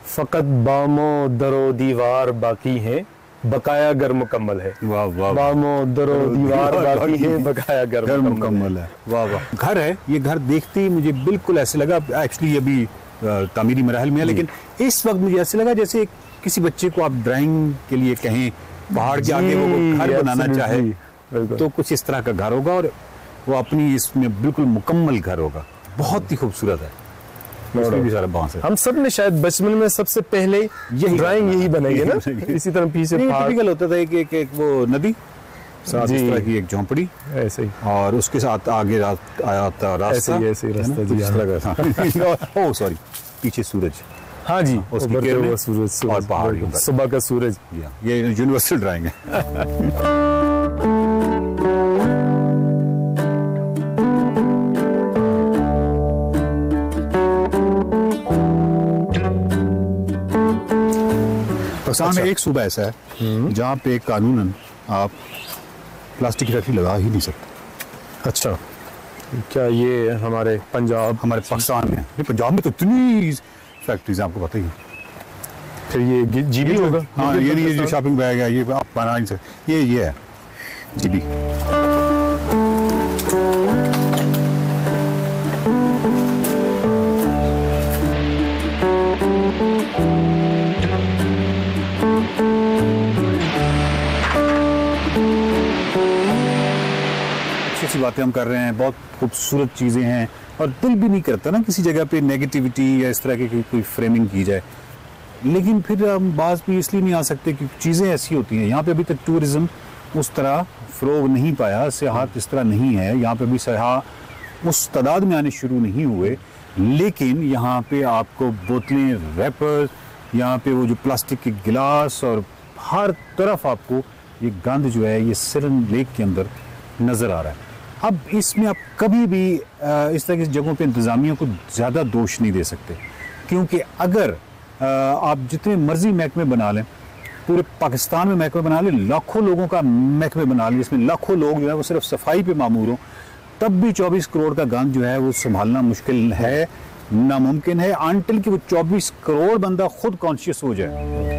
फ़कत बामो दरो दीवार बाकी है, बकाया घर मुकम्मल है। वाह वाह, बामो दरो दीवार बाकी है, बकाया घर मुकम्मल है। वाह वाह, घर है ये, घर देखते ही मुझे बिल्कुल ऐसे लगा, एक्चुअली अभी तामीरी मराहल में है, लेकिन इस वक्त मुझे ऐसे लगा जैसे किसी बच्चे को आप ड्राइंग के लिए कहें पहाड़ के आगे वो घर बनाना चाहे तो कुछ इस तरह का घर होगा, और वो अपनी इसमें बिल्कुल मुकम्मल घर होगा, बहुत ही खूबसूरत है। भी सारा बांस है। हम सब ने शायद बचपन में सबसे पहले यही ड्राइंग यही बनाई ना, इसी तरह पीछे टिपिकल होता था एक वो नदी साथ इस तरह की एक झोंपड़ी ऐसे ही, और उसके साथ आगे आया था रास्ता, ऐसे ही रास्ता जी, इस तरह का। ओ सॉरी, पीछे सूरज, हाँ जी, उसकी किरणें सूरज और पहाड़, सुबह का सूरज, ये यूनिवर्सल ड्राइंग है। पाकिस्तान में एक सूबा ऐसा है जहाँ पे कानूनन आप प्लास्टिक की फैक्ट्री लगा ही नहीं सकते। अच्छा, क्या ये हमारे पाकिस्तान में, पंजाब में तो इतनी फैक्ट्रीज आपको पता ही है। फिर ये जीबी होगा? हाँ, ये जो शॉपिंग बैग है ये आप बना नहीं सकते, ये है जीबी। अच्छी बातें हम कर रहे हैं, बहुत खूबसूरत चीज़ें हैं और दिल भी नहीं करता ना किसी जगह पे नेगेटिविटी या इस तरह की कोई फ्रेमिंग की जाए। लेकिन फिर हम बात भी इसलिए नहीं आ सकते कि चीज़ें ऐसी होती हैं। यहाँ पे अभी तक टूरिज़्म उस तरह फ़रोग नहीं पाया, सियाहत इस तरह नहीं है, यहाँ पे भी सियाह उस तादाद में आने शुरू नहीं हुए। लेकिन यहाँ पे आपको बोतलें, रैपर, यहाँ पे वो जो प्लास्टिक के गिलास और हर तरफ आपको ये गंद जो है ये सिरन लेक के अंदर नज़र आ रहा है। अब इसमें आप कभी भी इस तरह की जगहों पे इंतज़ामिया को ज़्यादा दोष नहीं दे सकते, क्योंकि अगर आप जितने मर्जी महकमे बना लें, पूरे पाकिस्तान में महकमे बना लें, लाखों लोगों का महकमे बना लें, जिसमें लाखों लोग जो है वो सिर्फ सफाई पे मामूर हों, तब भी 24 करोड़ का गंद जो है वो संभालना मुश्किल है, नामुमकिन है, अनटिल कि वो 24 करोड़ बंदा खुद कॉन्शियस हो जाए।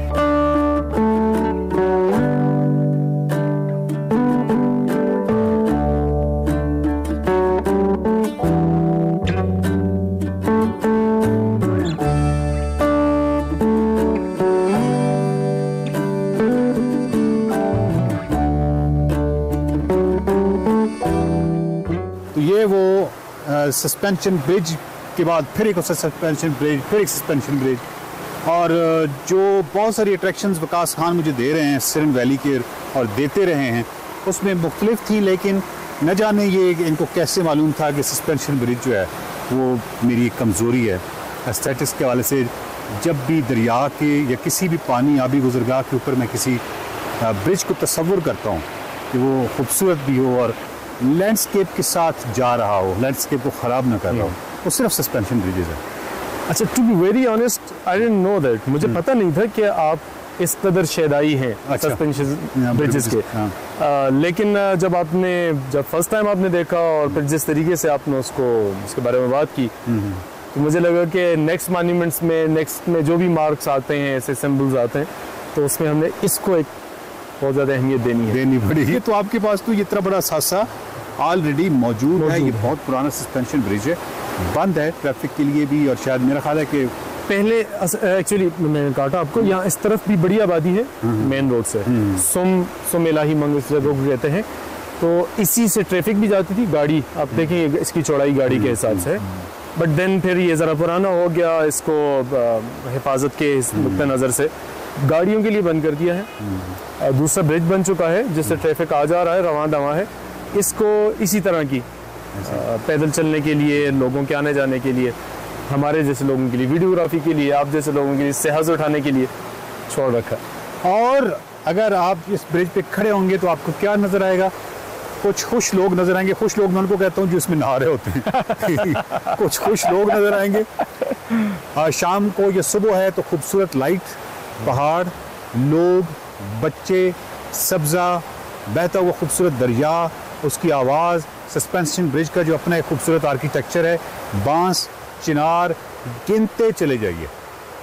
सस्पेंशन ब्रिज के बाद फिर एक सस्पेंशन ब्रिज, फिर एक सस्पेंशन ब्रिज, और जो बहुत सारी अट्रैक्शंस वकास खान मुझे दे रहे हैं सिरन वैली के और देते रहे हैं, उसमें मुख्तलिफ थी, लेकिन न जाने ये इनको कैसे मालूम था कि सस्पेंशन ब्रिज जो है वो मेरी एक कमज़ोरी है। एस्थेटिक्स के हवाले से जब भी दरिया के या किसी भी पानी आबी गुजरगाह के ऊपर मैं किसी ब्रिज को तस्वुर करता हूँ कि वो खूबसूरत भी हो और लैंडस्केप के साथ जा रहा हो, लैंडस्केप को ख़राब ना कर रहा हो, वो सिर्फ सस्पेंशन ब्रिजेज है। अच्छा, to be very honest, I didn't know that. मुझे पता नहीं था कि आप इस कदर शैदाई हैं सस्पेंशन ब्रिजेस के। लेकिन जब फर्स्ट टाइम आपने देखा और फिर जिस तरीके से आपने उसके बारे में बात की, तो मुझे लगा कि नेक्स्ट मॉन्यूमेंट्स में, नेक्स्ट में जो भी मार्क्स आते हैं, ऐसे सिंबल्स आते हैं, तो उसमें हमने इसको एक बहुत ज़्यादा अहमियत देनी पड़ेगी। तो आपके पास तो इतना बड़ा सासा ऑलरेडी मौजूद है। ये बहुत पुराना सस्पेंशन ब्रिज है, बंद है ट्रैफिक के लिए भी, और शायद मेरा ख्याल है कि पहले एक्चुअली मैंने काटा आपको, यहाँ इस तरफ भी बड़ी आबादी है मेन रोड से, सुम इलाही मंग इस जगह को कहते हैं, तो इसी से ट्रैफिक भी जाती थी। गाड़ी आप देखें इसकी चौड़ाई गाड़ी के हिसाब से, बट देन फिर ये ज़रा पुराना हो गया, इसको हिफाजत के नुक्ते नज़र से गाड़ियों के लिए बंद कर दिया है। दूसरा ब्रिज बन चुका है जिससे ट्रैफिक आ जा रहा है, रवां दवा है। इसको इसी तरह की पैदल चलने के लिए, लोगों के आने जाने के लिए, हमारे जैसे लोगों के लिए वीडियोग्राफी के लिए, आप जैसे लोगों के लिए सेहत उठाने के लिए छोड़ रखा। और अगर आप इस ब्रिज पे खड़े होंगे तो आपको क्या नजर आएगा? कुछ खुश लोग नजर आएंगे। खुश लोग मैं उनको कहता हूँ जो इसमें नहा रहे होते हैं कुछ खुश लोग नजर आएंगे। शाम को ये सुबह है तो खूबसूरत लाइट, पहाड़, लोग, बच्चे, सब्जा, बहता हुआ खूबसूरत दरिया, उसकी आवाज़, सस्पेंशन ब्रिज का जो अपना एक खूबसूरत आर्किटेक्चर है, बांस, चिनार, गिनते चले जाइए।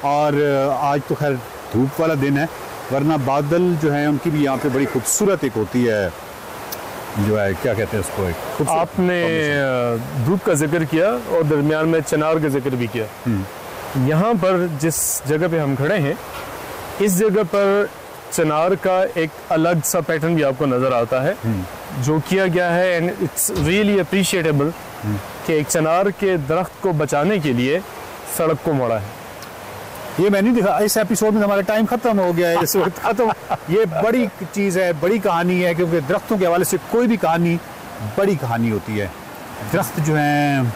और आज तो खैर धूप वाला दिन है, वरना बादल जो हैं उनकी भी यहाँ पे बड़ी खूबसूरत एक होती है, जो है क्या कहते हैं उसको, एक आपने धूप का जिक्र किया और दरमियान में चिनार का जिक्र भी किया। यहाँ पर जिस जगह पे हम खड़े हैं, इस जगह पर चिनार का एक अलग सा पैटर्न भी आपको नजर आता है जो किया गया है, एंड इट्स रियली अप्रिशिएटेबल कि एक चिनार के दरख्त को बचाने के लिए सड़क को मोड़ा है। ये मैं नहीं दिखा, इस एपिसोड में हमारा टाइम खत्म हो गया है इस वक्त खत्म। ये बड़ी चीज़ है, बड़ी कहानी है, क्योंकि दरख्तों के हवाले से कोई भी कहानी बड़ी कहानी होती है। दरख्त जो हैं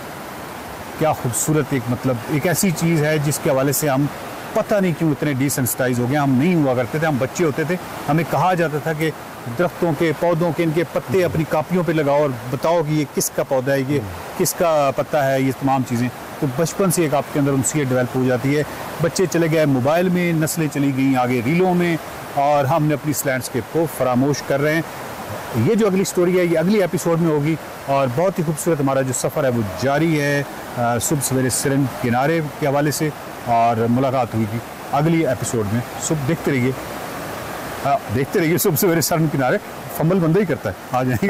क्या खूबसूरत, एक मतलब एक ऐसी चीज़ है जिसके हवाले से हम पता नहीं क्यों इतने डिसेंसिटाइज हो गए। हम नहीं हुआ करते थे, हम बच्चे होते थे, हमें कहा जाता था कि दरख्तों के, पौधों के, इनके पत्ते अपनी कापियों पे लगाओ और बताओ कि ये किसका पौधा है, ये किसका पत्ता है, ये तमाम चीज़ें। तो बचपन से एक आपके अंदर उनसीयत डेवलप हो जाती है। बच्चे चले गए मोबाइल में, नस्लें चली गई आगे रीलों में, और हमने अपनी इस लैंडस्केप को फरामोश कर रहे हैं। ये जो अगली स्टोरी है ये अगली एपिसोड में होगी, और बहुत ही खूबसूरत हमारा जो सफ़र है वो जारी है सुबह सवेरे सिरन किनारे के हवाले से, और मुलाकात हुई थी अगली एपिसोड में। सुबह देखते रहिए सुबह सवेरे सिरन किनारे। फंबल बंदा ही करता है, आ जाएंगे।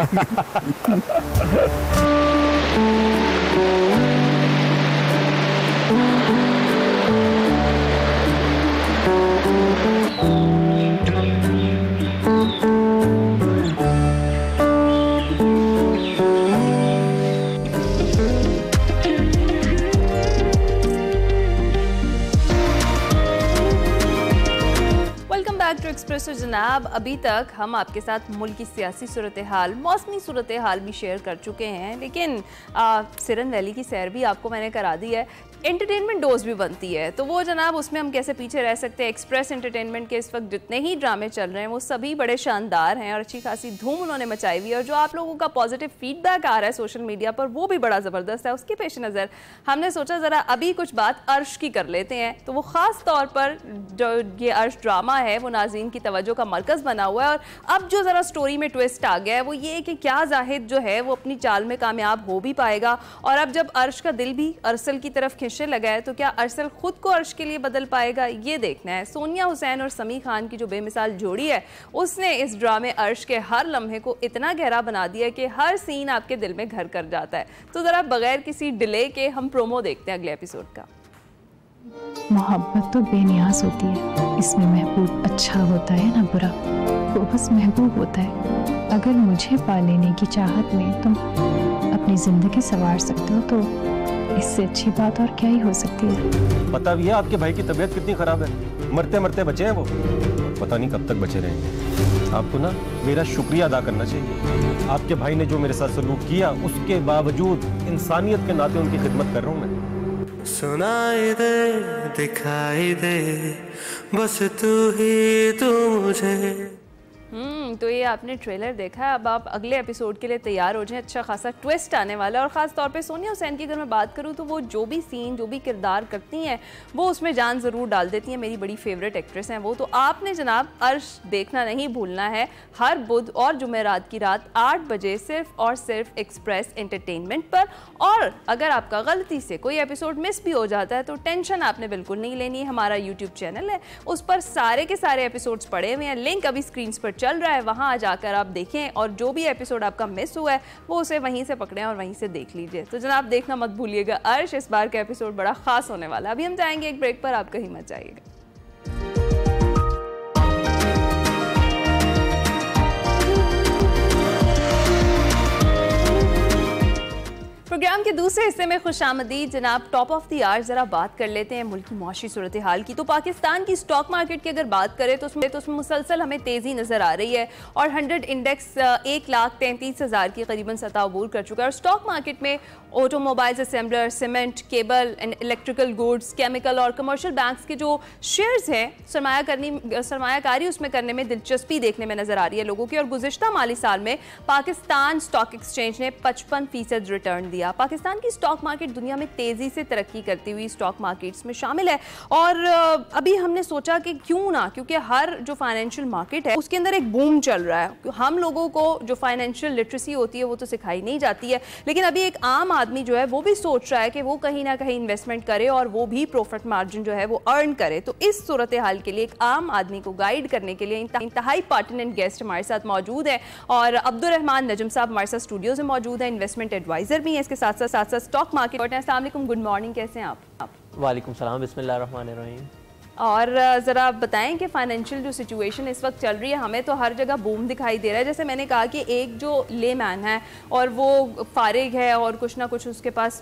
एक्सप्रेसो जनाब, अभी तक हम आपके साथ मुल्क की सियासी सूरत हाल, मौसमी सूरत हाल भी शेयर कर चुके हैं, लेकिन सिरन वैली की सैर भी आपको मैंने करा दी है। एंटरटेनमेंट डोज भी बनती है, तो वो जनाब उसमें हम कैसे पीछे रह सकते हैं। एक्सप्रेस एंटरटेनमेंट के इस वक्त जितने ही ड्रामे चल रहे हैं वो सभी बड़े शानदार हैं और अच्छी खासी धूम उन्होंने मचाई हुई है, और जो आप लोगों का पॉजिटिव फीडबैक आ रहा है सोशल मीडिया पर वो भी बड़ा ज़बरदस्त है। उसके पेश नज़र हमने सोचा ज़रा अभी कुछ बात अर्श की कर लेते हैं। तो वो ख़ास तौर पर जो ये अर्श ड्रामा है वो नाज़रीन की तवज्जो का मरकज़ बना हुआ है, और अब जो ज़रा स्टोरी में ट्विस्ट आ गया है वो ये कि क्या जाहिद जो है वो अपनी चाल में कामयाब हो भी पाएगा, और अब जब अर्श का दिल भी अरसल की तरफ खिंचने लगा है तो क्या अरसल खुद को अर्श के लिए बदल पाएगा, ये देखना है। सोनिया हुसैन और समी खान की जो बेमिसाल जोड़ी है उसने इस ड्रामे अर्श के हर लम्हे को इतना गहरा बना दिया कि हर सीन आपके दिल में घर कर जाता है। तो ज़रा बगैर किसी डिले के हम प्रोमो देखते हैं अगले एपिसोड का। मोहब्बत तो बेनियाज होती है, इसमें महबूब अच्छा होता है ना बुरा, वो बस महबूब होता है। अगर मुझे पा लेने की चाहत में तुम अपनी जिंदगी संवार सकते हो तो इससे अच्छी बात और क्या ही हो सकती है। पता भी है आपके भाई की तबीयत कितनी खराब है, मरते मरते बचे हैं वो, पता नहीं कब तक बचे रहेंगे। आपको ना मेरा शुक्रिया अदा करना चाहिए। आपके भाई ने जो मेरे साथ सलूक किया उसके बावजूद इंसानियत के नाते उनकी खिदमत कर रहा हूँ मैं। सुनाई दे दिखाई दे बस तू ही तू मुझे। तो ये आपने ट्रेलर देखा है, अब आप अगले एपिसोड के लिए तैयार हो जाएं। अच्छा खासा ट्विस्ट आने वाला है, और ख़ास तौर पे सोनिया हुसैन की अगर मैं बात करूँ तो वो जो भी सीन जो भी किरदार करती हैं वो उसमें जान ज़रूर डाल देती हैं। मेरी बड़ी फेवरेट एक्ट्रेस हैं वो। तो आपने जनाब अर्श देखना नहीं भूलना है हर बुध और जुमेरात की रात 8 बजे सिर्फ और सिर्फ एक्सप्रेस एंटरटेनमेंट पर। और अगर आपका गलती से कोई एपिसोड मिस भी हो जाता है तो टेंशन आपने बिल्कुल नहीं लेनी है। हमारा यूट्यूब चैनल है, उस पर सारे के सारे एपिसोड्स पड़े हुए हैं, लिंक अभी स्क्रीन पर चल रहा है, वहां जाकर आप देखें, और जो भी एपिसोड आपका मिस हुआ है वो उसे वहीं से पकड़ें और वहीं से देख लीजिए। तो जनाब देखना मत भूलिएगा अर्श, इस बार का एपिसोड बड़ा खास होने वाला है। अभी हम जाएंगे एक ब्रेक पर, आप कहीं मत जाइएगा। प्रोग्राम के दूसरे हिस्से में खुशामदीद जनाब। टॉप ऑफ द आवर जरा बात कर लेते हैं मुल्क की मौशी सूरत हाल की। तो पाकिस्तान की स्टॉक मार्केट की अगर बात करें तो उसमें मुसलसल हमें तेज़ी नज़र आ रही है, और 100 इंडेक्स 1,33,000 की करीबन सतह अबूर कर चुका है। और स्टॉक मार्केट में automobiles, assembler, cement, cable and electrical goods, chemical और कमर्शियल बैंक्स के जो शेयर्स हैं सरमायाकारी उसमें करने में दिलचस्पी देखने में नजर आ रही है लोगों की। और गुज़िश्ता माली साल में पाकिस्तान स्टॉक एक्सचेंज ने 55% रिटर्न दिया। पाकिस्तान की स्टॉक मार्केट दुनिया में तेजी से तरक्की करती हुई स्टॉक मार्केट्स में शामिल है, और अभी हमने सोचा कि क्यों ना, क्योंकि हर जो फाइनेंशियल मार्केट है उसके अंदर एक बूम चल रहा है। हम लोगों को जो फाइनेंशियल लिटरेसी होती है वो तो सिखाई नहीं जाती है, लेकिन अभी एक आम आदमी जो है वो भी सोच रहा है कि वो कहीं ना कहीं इन्वेस्टमेंट करे और वो भी प्रॉफिट मार्जिन जो है वो अर्न करे। तो इस सूरत हाल के लिए एक आम आदमी को गाइड करने के लिए इंतहाई पर्टिनेंट गेस्ट हमारे साथ मौजूद है, और अब्दुल रहमान नजम साहब हमारे साथ स्टूडियो से मौजूद है, इन्वेस्टमेंट एडवाइजर भी है, इसके साथ साथ स्टॉक मार्केट। अस्सलाम वालेकुम, गुड मॉर्निंग, कैसे हैं आप? वालेकुम सलाम, बिस्मिल्लाह रहमान रहीम। और ज़रा आप बताएं कि फाइनेंशियल जो सिचुएशन इस वक्त चल रही है, हमें तो हर जगह बूम दिखाई दे रहा है। जैसे मैंने कहा कि एक जो लेमैन है और वो फारिग है और कुछ ना कुछ उसके पास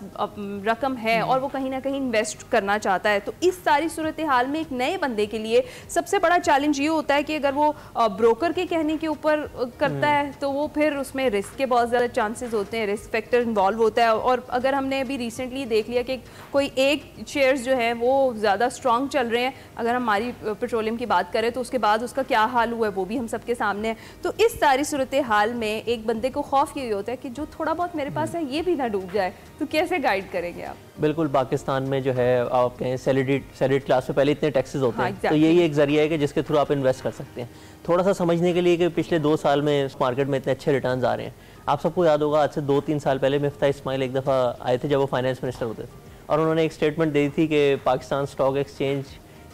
रकम है और वो कहीं ना कहीं इन्वेस्ट करना चाहता है, तो इस सारी सूरत हाल में एक नए बंदे के लिए सबसे बड़ा चैलेंज ये होता है कि अगर वो ब्रोकर के कहने के ऊपर करता है तो वो फिर उसमें रिस्क के बहुत ज़्यादा चांसेस होते हैं, रिस्क फैक्टर इन्वॉल्व होता है। और अगर हमने अभी रिसेंटली देख लिया कि कोई एक शेयर्स जो है वो ज़्यादा स्ट्रॉन्ग चल रहे हैं अगर हमारी पेट्रोलियम की बात करें तो उसके बाद उसका क्या हाल हुआ है वो भी हम सबके सामने है। तो इस सारी सूरत हाल में एक बंदे को खौफ यही होता है कि जो थोड़ा बहुत मेरे पास है ये भी ना डूब जाए, तो कैसे गाइड करेंगे आप? बिल्कुल, पाकिस्तान में जो है आप कहें सैलरीड क्लास में पहले इतने टैक्सेस होते हैं, exactly. तो यही एक जरिया है कि जिसके थ्रू आप इन्वेस्ट कर सकते हैं। थोड़ा सा समझने के लिए कि पिछले 2 साल में इस मार्केट में इतने अच्छे रिटर्न्स आ रहे हैं। आप सबको याद होगा, आज से 2-3 साल पहले मिफ्ता इस्माइल एक दफ़ा आए थे जब वो फाइनेंस मिनिस्टर होते थे, और उन्होंने एक स्टेटमेंट दी थी कि पाकिस्तान स्टॉक एक्सचेंज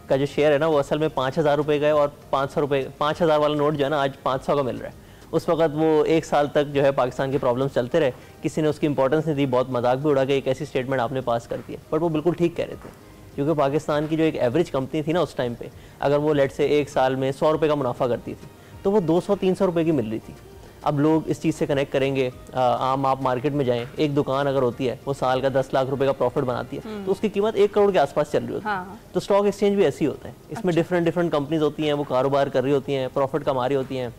का जो शेयर है ना वो असल में 5,000 रुपये का है, और 5,000 वाला नोट जो है ना आज 500 का मिल रहा है। उस वक्त वो 1 साल तक जो है पाकिस्तान के प्रॉब्लम्स चलते रहे, किसी ने उसकी इंपॉर्टेंस नहीं दी, बहुत मजाक भी उड़ा के एक ऐसी स्टेटमेंट आपने पास कर दी है। बट वो बिल्कुल ठीक कह रहे थे, क्योंकि पाकिस्तान की जो एक एवरेज कंपनी थी ना उस टाइम पे, अगर वो लेट से 1 साल में 100 रुपये का मुनाफा करती थी तो वो 200-300 रुपये की मिल रही थी। अब लोग इस चीज़ से कनेक्ट करेंगे, आम आप मार्केट में जाएं, एक दुकान अगर होती है वो साल का 10 लाख रुपए का प्रॉफिट बनाती है तो उसकी कीमत 1 करोड़ के आसपास चल रही होती है। हाँ। तो स्टॉक एक्सचेंज भी ऐसी होता है, इसमें डिफरेंट कंपनीज होती हैं, वो कारोबार कर रही होती हैं, प्रॉफिट कमा रही होती हैं,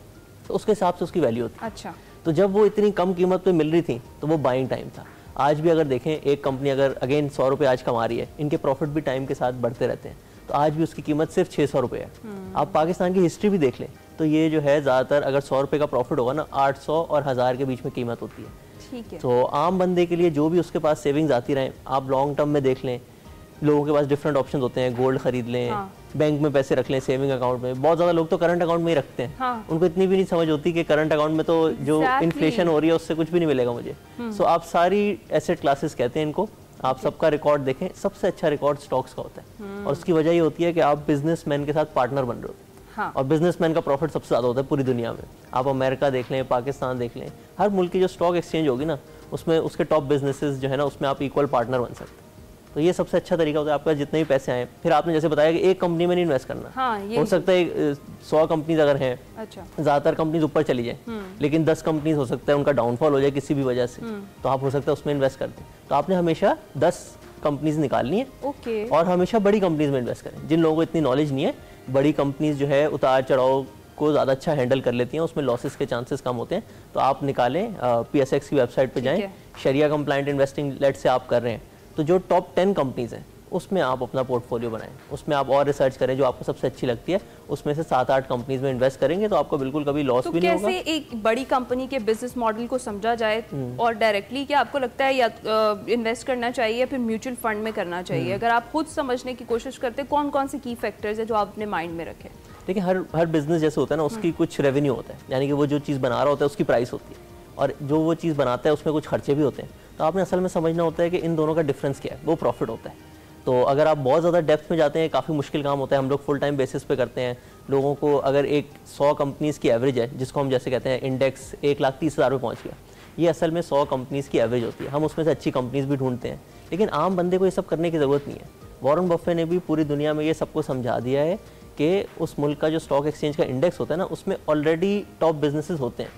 तो उसके हिसाब से उसकी वैल्यू होती है। अच्छा, तो जब वो इतनी कम कीमत पे मिल रही थी तो वो बाइंग टाइम था। आज भी अगर देखें, एक कंपनी अगर अगेन 100 रुपये आज कमा रही है, इनके प्रॉफिट भी टाइम के साथ बढ़ते रहते हैं, तो आज भी उसकी कीमत सिर्फ 600 रुपये है। आप पाकिस्तान की हिस्ट्री भी देख लें तो ये जो है ज़्यादातर अगर 100 रुपये का प्रॉफिट होगा ना, 800 और 1000 के बीच में कीमत होती है। ठीक है। तो आम बंदे के लिए जो भी उसके पास सेविंग्स आती रहें, आप लॉन्ग टर्म में देख लें, लोगों के पास डिफरेंट ऑप्शन होते हैं, गोल्ड खरीद लें, बैंक में पैसे रख लें, सेविंग अकाउंट में। बहुत ज़्यादा लोग तो करंट अकाउंट में ही रखते हैं। हाँ। उनको इतनी भी नहीं समझ होती कि करंट अकाउंट में तो जो इन्फ्लेशन हो रही है उससे कुछ भी नहीं मिलेगा मुझे। सो आप सारी एसेट क्लासेस कहते हैं इनको, आप सबका रिकॉर्ड देखें, सबसे अच्छा रिकॉर्ड स्टॉक्स का होता है, और उसकी वजह ये होती है कि आप बिजनेसमैन के साथ पार्टनर बन रहे होते हैं। हाँ। और बिजनेसमैन का प्रॉफिट सबसे ज़्यादा होता है पूरी दुनिया में। आप अमेरिका देख लें, पाकिस्तान देख लें, हर मुल्क की जो स्टॉक एक्सचेंज होगी ना उसमें उसके टॉप बिजनेसेस जो है ना उसमें आप इक्वल पार्टनर बन सकते हैं। तो ये सबसे अच्छा तरीका होता है, आपका जितने भी पैसे आए। फिर आपने जैसे बताया कि एक कंपनी में नहीं इन्वेस्ट करना। हाँ, हो सकता है 100 कंपनीज अगर हैं, अच्छा, ज़्यादातर कंपनीज ऊपर चली जाए, लेकिन 10 कंपनीज हो सकता है उनका डाउनफॉल हो जाए किसी भी वजह से, तो आप हो सकता है उसमें इन्वेस्ट कर दें। तो आपने हमेशा 10 कंपनीज निकालनी है, ओके, और हमेशा बड़ी कंपनीज में इन्वेस्ट करें। जिन लोगों को इतनी नॉलेज नहीं है, बड़ी कंपनीज जो है उतार चढ़ाव को ज़्यादा अच्छा हैंडल कर लेती हैं, उसमें लॉसेस के चांसेस कम होते हैं। तो आप निकालें, PSX की वेबसाइट पे जाएं, शरिया कंप्लाइंट इन्वेस्टिंग लेट से आप कर रहे हैं तो जो टॉप 10 कंपनीज हैं उसमें आप अपना पोर्टफोलियो बनाएं, उसमें आप और रिसर्च करें जो आपको सबसे अच्छी लगती है, उसमें से 7-8 कंपनीज में इन्वेस्ट करेंगे तो आपको बिल्कुल कभी लॉस भी नहीं होगा। कैसे एक बड़ी कंपनी के बिजनेस मॉडल को समझा जाए और डायरेक्टली क्या आपको लगता है या इन्वेस्ट करना चाहिए या फिर म्यूचुअल फंड में करना चाहिए? अगर आप खुद समझने की कोशिश करते हैं, कौन कौन से की फैक्टर्स है जो आप अपने माइंड में रखें? देखिए, हर बिजनेस जैसे होता है ना उसकी कुछ रेवेन्यू होता है, यानी कि वो जो चीज़ बना रहा होता है उसकी प्राइस होती है, और जो वो चीज़ बनाता है उसमें कुछ खर्चे भी होते हैं। तो आपने असल में समझना होता है कि इन दोनों का डिफरेंस क्या है, वो प्रॉफिट होता है। तो अगर आप बहुत ज़्यादा डेप्थ में जाते हैं, काफ़ी मुश्किल काम होता है, हम लोग फुल टाइम बेसिस पे करते हैं। लोगों को अगर एक 100 कंपनीज़ की एवरेज है, जिसको हम जैसे कहते हैं इंडेक्स 1,30,000 पे पहुँच गया, ये असल में 100 कंपनीज़ की एवरेज होती है। हम उसमें से अच्छी कंपनीज़ भी ढूंढते हैं, लेकिन आम बंदे को ये सब करने की ज़रूरत नहीं है। वॉरेन बफे ने भी पूरी दुनिया में ये सबको समझा दिया है कि उस मुल्क का जो स्टॉक एक्सचेंज का इंडेक्स होता है ना उसमें ऑलरेडी टॉप बिजनेसेस होते हैं।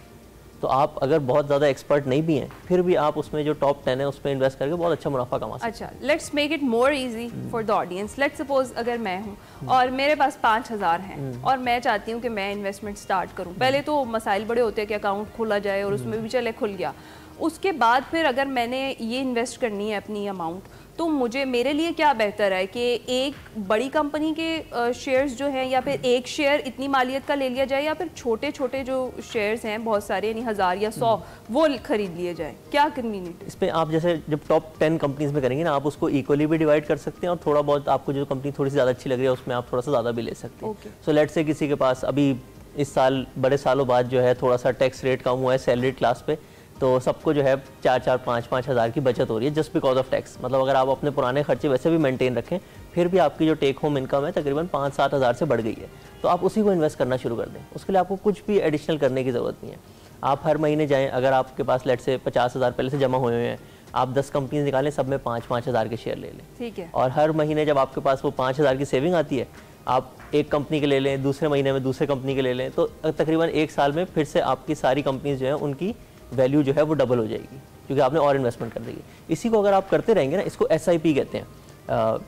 तो आप अगर बहुत ज़्यादा एक्सपर्ट नहीं भी हैं फिर भी आप उसमें जो टॉप 10 है उसमें इन्वेस्ट करके बहुत अच्छा मुनाफा कमा सकते हैं। अच्छा, let's make it more easy for the audience. Let's suppose अगर मैं हूँ और मेरे पास 5,000 हैं और मैं चाहती हूँ कि मैं इन्वेस्टमेंट स्टार्ट करूँ। पहले तो मसाइल बड़े होते हैं कि अकाउंट खोला जाए और उसमें भी चले खुल गया, उसके बाद फिर अगर मैंने ये इन्वेस्ट करनी है अपनी अमाउंट, तो मुझे मेरे लिए क्या बेहतर है कि एक बड़ी कंपनी के शेयर्स जो हैं या फिर एक शेयर इतनी मालियत का ले लिया जाए, या फिर छोटे छोटे जो शेयर्स हैं बहुत सारे यानी 1000 या 100 वो खरीद लिए जाए? क्या कन्वीनियंट? इस पर आप जैसे जब टॉप 10 कंपनीज में करेंगे ना, आप उसको इक्वली भी डिवाइड कर सकते हैं और थोड़ा बहुत आपको जो कंपनी थोड़ी सी ज़्यादा अच्छी लग रही है उसमें आप थोड़ा सा ज़्यादा भी ले सकते हैं। सो लेट से किसी के पास अभी इस साल बड़े सालों बाद जो है थोड़ा सा टैक्स रेट कम हुआ है सैलरीड क्लास पे, तो सबको जो है 4-4, 5-5 हज़ार की बचत हो रही है जस्ट बिकॉज ऑफ टैक्स। मतलब अगर आप अपने पुराने खर्चे वैसे भी मेंटेन रखें फिर भी आपकी जो टेक होम इनकम है तकरीबन 5-7 हज़ार से बढ़ गई है, तो आप उसी को इन्वेस्ट करना शुरू कर दें। उसके लिए आपको कुछ भी एडिशनल करने की ज़रूरत नहीं है। आप हर महीने जाएँ, अगर आपके पास लेट से 50 हज़ार पहले से जमा हुए हैं, आप 10 कंपनीज निकालें, सब में 5-5 हज़ार के शेयर ले लें, ठीक है। और हर महीने जब आपके पास वो 5 हज़ार की सेविंग आती है, आप एक कंपनी के ले लें, दूसरे महीने में दूसरे कंपनी के ले लें, तो तकरीबन 1 साल में फिर से आपकी सारी कंपनीज जो है उनकी वैल्यू जो है वो डबल हो जाएगी क्योंकि आपने और इन्वेस्टमेंट कर दी। इसी को अगर आप करते रहेंगे ना, इसको SIP कहते हैं।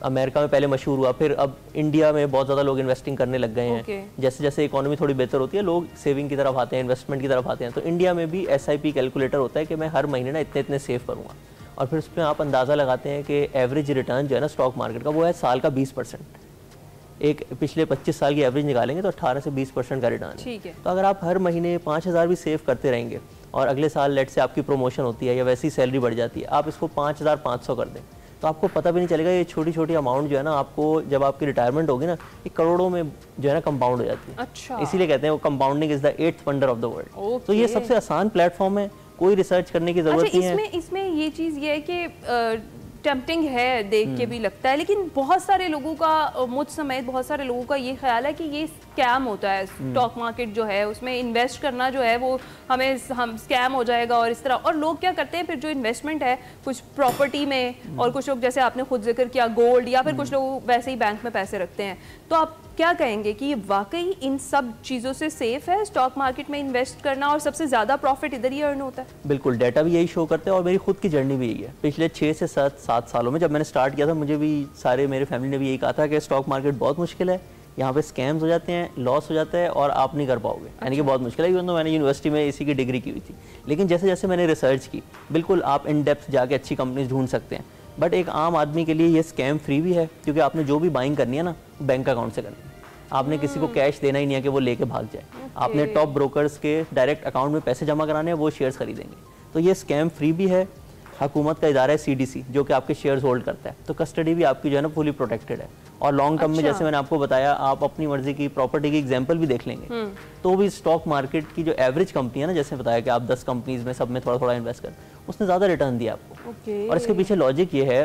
अमेरिका में पहले मशहूर हुआ, फिर अब इंडिया में बहुत ज़्यादा लोग इन्वेस्टिंग करने लग गए हैं। जैसे जैसे इकोनॉमी थोड़ी बेहतर होती है लोग सेविंग की तरफ आते हैं, इन्वेस्टमेंट की तरफ आते हैं। तो इंडिया में भी SIP कैलकुलेटर होता है कि मैं हर महीने ना इतने इतने सेव करूँगा, और फिर उसमें आप अंदाज़ा लगाते हैं कि एवरेज रिटर्न जो है ना स्टॉक मार्केट का वो है साल का 20%। एक पिछले 25 साल की एवरेज निकालेंगे तो 18 से 20% का रिटर्न है। ठीक है। तो अगर आप हर महीने 5,000 भी सेव करते रहेंगे और अगले साल लेट से आपकी प्रमोशन होती है या वैसी सैलरी बढ़ जाती है, आप इसको 5,500 कर दें तो आपको पता भी नहीं चलेगा। ये छोटी छोटी अमाउंट जो है ना, आपको जब आपकी रिटायरमेंट होगी ना, ये करोड़ों में जो है ना कंपाउंड हो जाती है। अच्छा। इसीलिए कहते हैं वो compounding is the 8th wonder of the world. तो ये सबसे आसान प्लेटफॉर्म है, कोई रिसर्च करने की जरूरत नहीं है। इसमें ये चीज़ ये है कि टेम्पटिंग है, देख के भी लगता है, लेकिन बहुत सारे लोगों का, मुझ समेत बहुत सारे लोगों का ये ख्याल है कि ये स्कैम होता है। स्टॉक मार्केट जो है उसमें इन्वेस्ट करना जो है वो हम स्कैम हो जाएगा और इस तरह। और लोग क्या करते हैं फिर, जो इन्वेस्टमेंट है कुछ प्रॉपर्टी में, और कुछ लोग जैसे आपने खुद जिक्र किया गोल्ड, या फिर कुछ लोग वैसे ही बैंक में पैसे रखते हैं। तो आप क्या कहेंगे कि ये वाकई इन सब चीज़ों से सेफ है स्टॉक मार्केट में इन्वेस्ट करना, और सबसे ज़्यादा प्रॉफिट इधर ही अर्न होता है? बिल्कुल, डाटा भी यही शो करते हैं और मेरी खुद की जर्नी भी यही है। पिछले 6 से 7 सालों में जब मैंने स्टार्ट किया था, मुझे भी सारे मेरे फैमिली ने भी यही कहा था कि स्टॉक मार्केट बहुत मुश्किल है, यहाँ पे स्कैम्स हो जाते हैं, लॉस हो जाता है और आप नहीं कर पाओगे। यानी कि बहुत मुश्किल है। इवन तो मैंने यूनिवर्सिटी में इसी की डिग्री की हुई थी, लेकिन जैसे जैसे मैंने रिसर्च की, बिल्कुल आप इन डेप्थ जाके अच्छी कंपनीज ढूंढ सकते हैं। बट एक आम आदमी के लिए ये स्कैम फ्री भी है, क्योंकि आपने जो भी बाइंग करनी है ना, बैंक अकाउंट से करनी है। आपने किसी को कैश देना ही नहीं है कि वो लेके भाग जाए। आपने टॉप ब्रोकर्स के डायरेक्ट अकाउंट में पैसे जमा कराने हैं, वो शेयर्स खरीदेंगे। तो ये स्कैम फ्री भी है। हुकूमत का इदारा है CDC, जो कि आपके शेयर्स होल्ड करता है, तो कस्टडी भी आपकी जो है ना फुली प्रोटेक्टेड है। और लॉन्ग टर्म में, जैसे मैंने आपको बताया, आप अपनी मर्जी की प्रॉपर्टी की एग्जांपल भी देख लेंगे, तो भी स्टॉक मार्केट की जो एवरेज कंपनी है ना, जैसे बताया कि आप 10 कंपनीज में सब में थोड़ा थोड़ा इन्वेस्ट करें, उसने ज़्यादा रिटर्न दिया आपको। और इसके पीछे लॉजिक ये है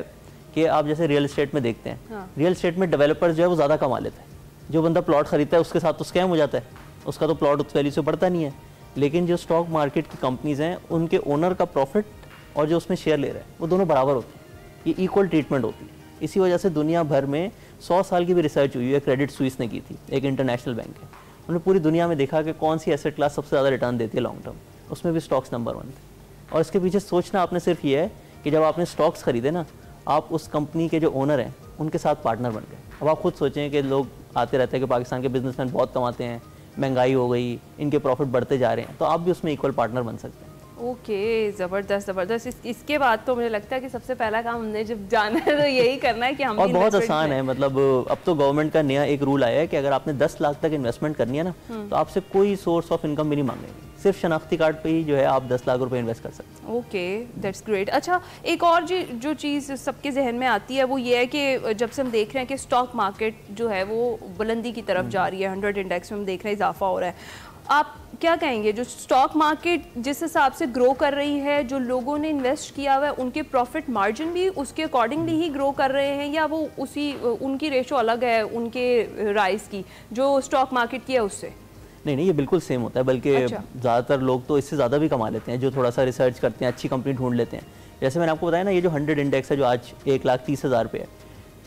कि आप जैसे रियल एस्टेट में देखते हैं, रियल एस्टेट में डेवलपर्स जो है वो ज़्यादा कमा लेते हैं। जो बंदा प्लॉट खरीदता है उसके साथ तो स्कैम हो जाता है, उसका तो प्लॉट उस वैल्यू से बढ़ता नहीं है। लेकिन जो स्टॉक मार्केट की कंपनीज हैं, उनके ओनर का प्रॉफिट और जो उसमें शेयर ले रहा है, वो दोनों बराबर होते हैं। ये इक्वल ट्रीटमेंट होती है। इसी वजह से दुनिया भर में 100 साल की भी रिसर्च हुई है, क्रेडिट स्विस ने की थी, एक इंटरनेशनल बैंक है। उन्होंने पूरी दुनिया में देखा कि कौन सी एसेट क्लास सबसे ज़्यादा रिटर्न देती है लॉन्ग टर्म, उसमें भी स्टॉक्स नंबर 1 थे। और इसके पीछे सोचना आपने सिर्फ ये है कि जब आपने स्टॉक्स खरीदे ना, आप उस कंपनी के जो ओनर हैं उनके साथ पार्टनर बन गए। अब आप खुद सोचें कि लोग आते रहते हैं कि पाकिस्तान के बिजनेसमैन बहुत कमाते हैं, महंगाई हो गई, इनके प्रॉफिट बढ़ते जा रहे हैं, तो आप भी उसमें इक्वल पार्टनर बन सकते हैं। ओके, ज़बरदस्त। इसके बाद तो मुझे लगता है कि सबसे पहला काम हमने जब जाना है तो यही करना है कि हम। और बहुत आसान है, मतलब अब तो गवर्नमेंट का नया एक रूल आया है कि अगर आपने 10 लाख तक इन्वेस्टमेंट करनी है ना, तो आपसे कोई सोर्स ऑफ इनकम भी नहीं मांगेंगे, सिर्फ शनाख्ती कार्ड पे ही जो है आप 10 लाख रुपए इन्वेस्ट कर सकते हैं। Okay, that's great. अच्छा, एक और जो चीज़ सबके जहन में आती है वो ये है कि जब से हम देख रहे हैं कि स्टॉक मार्केट जो है वो बुलंदी की तरफ जा रही है, 100 इंडेक्स में हम देख रहे हैं इजाफा हो रहा है, आप क्या कहेंगे जो स्टॉक मार्केट जिस हिसाब से ग्रो कर रही है, जो लोगों ने इन्वेस्ट किया हुआ है उनके प्रॉफिट मार्जिन भी उसके अकॉर्डिंगली ही ग्रो कर रहे हैं, या वो उनकी रेशो अलग है उनके राइज की जो स्टॉक मार्केट की है उससे? नहीं, ये बिल्कुल सेम होता है, बल्कि ज़्यादातर लोग तो इससे ज़्यादा भी कमा लेते हैं जो थोड़ा सा रिसर्च करते हैं, अच्छी कंपनी ढूंढ लेते हैं। जैसे मैंने आपको बताया ना, ये जो 100 इंडेक्स है जो आज 1,30,000 पे है,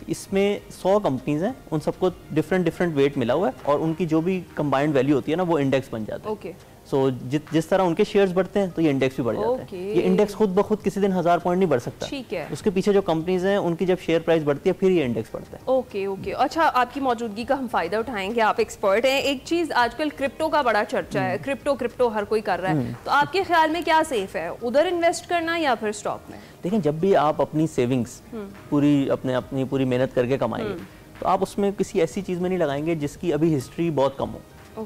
इसमें 100 कंपनीज हैं, उन सबको डिफरेंट वेट मिला हुआ है और उनकी जो भी कंबाइंड वैल्यू होती है ना, वो इंडेक्स बन जाता है। ओके। सो जिस तरह उनके शेयर्स बढ़ते हैं तो ये इंडेक्स भी बढ़ जाता है। ये इंडेक्स खुद ब खुद किसी दिन 1000 पॉइंट नहीं बढ़ सकता। ठीक है। उसके पीछे जो कंपनीज हैं उनकी जब शेयर प्राइस बढ़ती है फिर ये इंडेक्स बढ़ता है। ओके। अच्छा, आपकी मौजूदगी का हम फायदा उठाएंगे, आप एक्सपर्ट हैं। एक चीज आजकल क्रिप्टो का बड़ा चर्चा है, क्रिप्टो हर कोई कर रहा है, तो आपके ख्याल में क्या सेफ है, उधर इन्वेस्ट करना या फिर स्टॉक में? देखिए, जब भी आप अपनी सेविंग्स अपनी पूरी मेहनत करके कमाएंगे, तो आप उसमें किसी ऐसी चीज में नहीं लगाएंगे जिसकी अभी हिस्ट्री बहुत कम हो।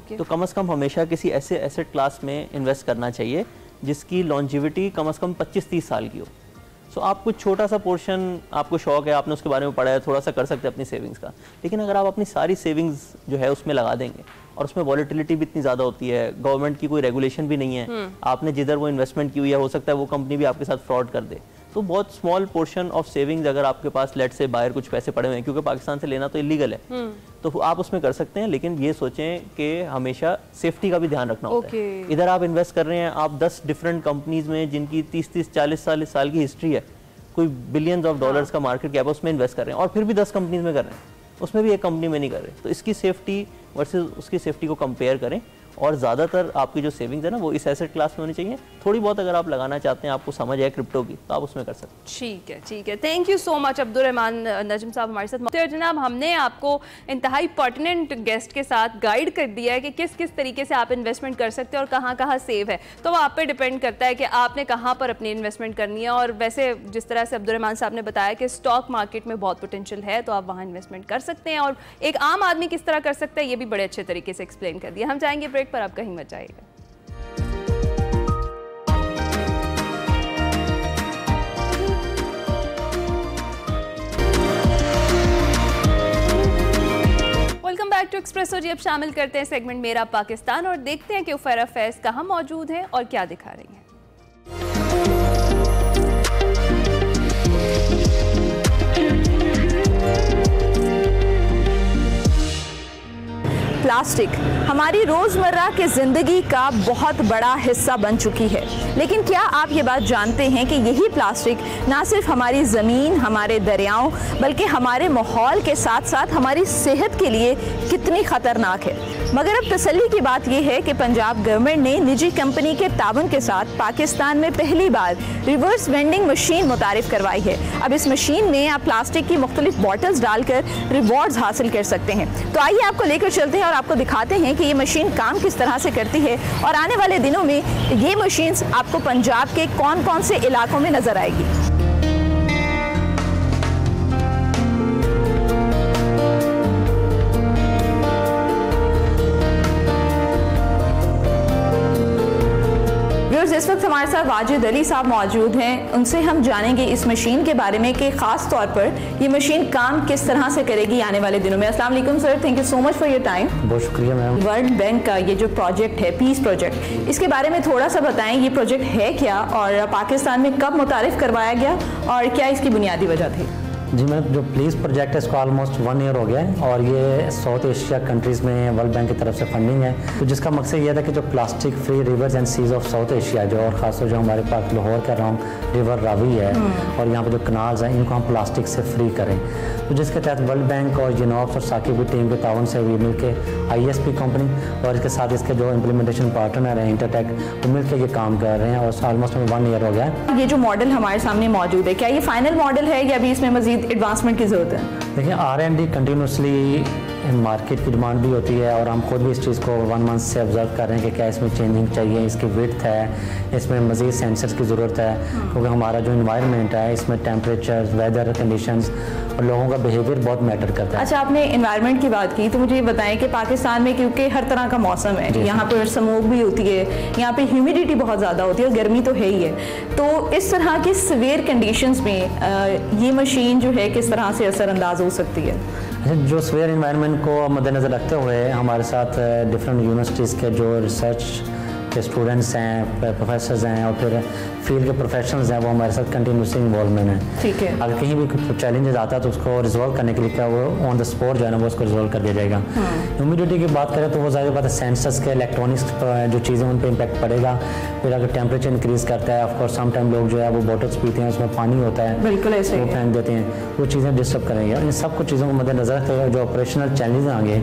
तो कम से कम हमेशा किसी ऐसे एसेट क्लास में इन्वेस्ट करना चाहिए जिसकी लॉन्जिविटी कम से कम 25-30 साल की हो। सो आप कुछ छोटा सा पोर्शन, आपको शौक है, आपने उसके बारे में पढ़ा है, थोड़ा सा कर सकते हैं अपनी सेविंग्स का। लेकिन अगर आप अपनी सारी सेविंग्स जो है उसमें लगा देंगे, और उसमें वॉलेटिलिटी भी इतनी ज़्यादा होती है, गवर्नमेंट की कोई रेगुलेशन भी नहीं है, आपने जिधर वो इन्वेस्टमेंट की हुई है हो सकता है वो कंपनी भी आपके साथ फ्रॉड कर दे, तो बहुत स्मॉल पोर्शन ऑफ सेविंग्स अगर आपके पास लेट से बाहर कुछ पैसे पड़े हुए हैं, क्योंकि पाकिस्तान से लेना तो इलीगल है, तो आप उसमें कर सकते हैं। लेकिन ये सोचें कि हमेशा सेफ्टी का भी ध्यान रखना होता है। इधर आप इन्वेस्ट कर रहे हैं, आप 10 डिफरेंट कंपनीज में जिनकी 30-40 साल की हिस्ट्री है, कोई बिलियंस ऑफ डॉलर्स का मार्केट कैप है, उसमें इन्वेस्ट कर रहे हैं, और फिर भी 10 कंपनीज में कर रहे हैं, उसमें भी एक कंपनी में नहीं कर रहे, तो इसकी सेफ्टी वर्सेस उसकी सेफ्टी को कंपेयर करें। और ज़्यादातर आपकी जो सेविंग्स है ना वो इस एसेट क्लास में होनी चाहिए। थोड़ी बहुत अगर आप लगाना चाहते हैं, आपको समझ है क्रिप्टो की, तो आप उसमें कर सकते हैं। ठीक है, ठीक है। Thank you so much Abdurrahman Najam Sahab हमारे साथ। तो जनाब, हमने आपको इंतहाई पर्टिनेंट गेस्ट के साथ गाइड कर दिया है कि किस किस तरीके से आप इन्वेस्टमेंट कर सकते हैं और कहाँ कहाँ सेव है। तो वो आप पे डिपेंड करता है कि आपने कहाँ पर अपनी इन्वेस्टमेंट करनी है। और वैसे जिस तरह से अब्दुर्रहमान साहब ने बताया कि स्टॉक मार्केट में बहुत पोटेंशियल है, तो आप वहाँ इन्वेस्टमेंट कर सकते हैं। और एक आम आदमी किस तरह कर सकता है, ये भी बड़े अच्छे तरीके से एक्सप्लेन कर दिया। हम जाएंगे ब्रेक पर, आप कहीं मत जाइएगा। Welcome back to Expresso ji. अब शामिल करते हैं सेगमेंट मेरा पाकिस्तान और देखते हैं कि उफैरा फैज़ कहाँ मौजूद है और क्या दिखा रही हैं। प्लास्टिक हमारी रोज़मर्रा के ज़िंदगी का बहुत बड़ा हिस्सा बन चुकी है, लेकिन क्या आप ये बात जानते हैं कि यही प्लास्टिक ना सिर्फ हमारी ज़मीन, हमारे दरियाओं, बल्कि हमारे माहौल के साथ साथ हमारी सेहत के लिए कितनी ख़तरनाक है। मगर अब तसल्ली की बात यह है कि पंजाब गवर्नमेंट ने निजी कंपनी के ताबन के साथ पाकिस्तान में पहली बार रिवर्स वेंडिंग मशीन मुतारिफ करवाई है। अब इस मशीन में आप प्लास्टिक की मुख्तलिफ बॉटल्स डालकर रिवॉर्ड्स हासिल कर सकते हैं। तो आइए आपको लेकर चलते हैं और आपको दिखाते हैं कि ये मशीन काम किस तरह से करती है और आने वाले दिनों में ये मशीन्स आपको पंजाब के कौन कौन से इलाकों में नजर आएगी। इस वक्त हमारे साथ वाजिद अली साहब मौजूद हैं। उनसे हम जानेंगे इस मशीन के बारे में कि खास तौर पर ये मशीन काम किस तरह से करेगी आने वाले दिनों में। अस्सलाम वालेकुम sir, thank you so much for your time. बहुत शुक्रिया मैम। वर्ल्ड बैंक का ये जो प्रोजेक्ट है, पीस प्रोजेक्ट, इसके बारे में थोड़ा सा बताएं। ये प्रोजेक्ट है क्या और पाकिस्तान में कब मुतारिफ करवाया गया और क्या इसकी बुनियादी वजह थी? जी मैम, जो प्लीज़ प्रोजेक्ट है इसको ऑलमोस्ट 1 ईयर हो गया है और ये साउथ एशिया कंट्रीज़ में वर्ल्ड बैंक की तरफ से फंडिंग है। तो जिसका मकसद ये था कि जो plastic free rivers and seas of South Asia, जो और ख़ासतौर जो हमारे पास लाहौर के अराउंड रिवर रावी है और यहाँ पर जो कनाल्स हैं, इनको हम प्लास्टिक से फ्री करें। तो जिसके तहत वर्ल्ड बैंक और यूनॉप्स और साकिब टीम के ताउन से भी मिलकर ISP कंपनी और इसके साथ इसके जो इम्प्लीमेंटेशन पार्टनर हैं इंटरटेक, वो मिलकर ये काम कर रहे हैं और ऑलमोस्ट 1 ईयर हो गया है। ये जो मॉडल हमारे सामने मौजूद है, क्या ये फाइनल मॉडल है या अभी इसमें मजीद एडवांसमेंट की जरूरत है? देखिए, R&D कंटिन्यूसली मार्केट की डिमांड भी होती है और हम खुद भी इस चीज़ को 1 मंथ से ऑब्जर्व कर रहे हैं कि क्या इसमें चेंजिंग चाहिए, इसकी विड्थ है, इसमें मज़ीद सेंसर्स की ज़रूरत है, क्योंकि हमारा जो इन्वायरमेंट है इसमें टेम्परेचर, वेदर कंडीशंस और लोगों का बिहेवियर बहुत मैटर करता है। अच्छा, आपने इन्वायरमेंट की बात की तो मुझे ये बताएं कि पाकिस्तान में क्योंकि हर तरह का मौसम है, यहाँ पर स्मोक भी होती है, यहाँ पे ह्यूमिडिटी बहुत ज़्यादा होती है और गर्मी तो है ही है, तो इस तरह की सीवियर कंडीशंस में ये मशीन जो है किस तरह से असरअंदाज हो सकती है? जो सीवियर इन्वायरमेंट को मद्देनज़र रखते हुए हमारे साथ डिफरेंट यूनिवर्सिटीज़ के जो रिसर्च के स्टूडेंट्स हैं, प्रोफेसर्स हैं और फिर फील्ड के प्रोफेशनल्स हैं, वो हमारे साथ कंटिन्यूसली इन्वॉल्वमेंट है। ठीक है। अगर कहीं भी चैलेंजेस आता है तो उसको रिजॉल्व करने के लिए क्या वो ऑन द स्पॉट जो है ना वो उसको रिजॉल्व कर दिया जाएगा। ह्यूमिडिटी की बात करें तो वो ज़ाहिर बात है सेंसर्स के इलेक्ट्रॉनिक्स जो चीज़ें उन पर इम्पैक्ट पड़ेगा। फिर अगर टेम्परेचर इंक्रीज़ करता है, ऑफकोर्स सम टाइम लोग जो है वो बॉटल्स पीते हैं, उसमें पानी होता है, बिल्कुल ऐसे वो फेंक देते हैं, वो चीज़ें डिस्टर्ब करेंगे। इन सब कुछ चीज़ों को मद्देनजर रखते हुए जो ऑपरेशनल चैलेंजेस आएंगे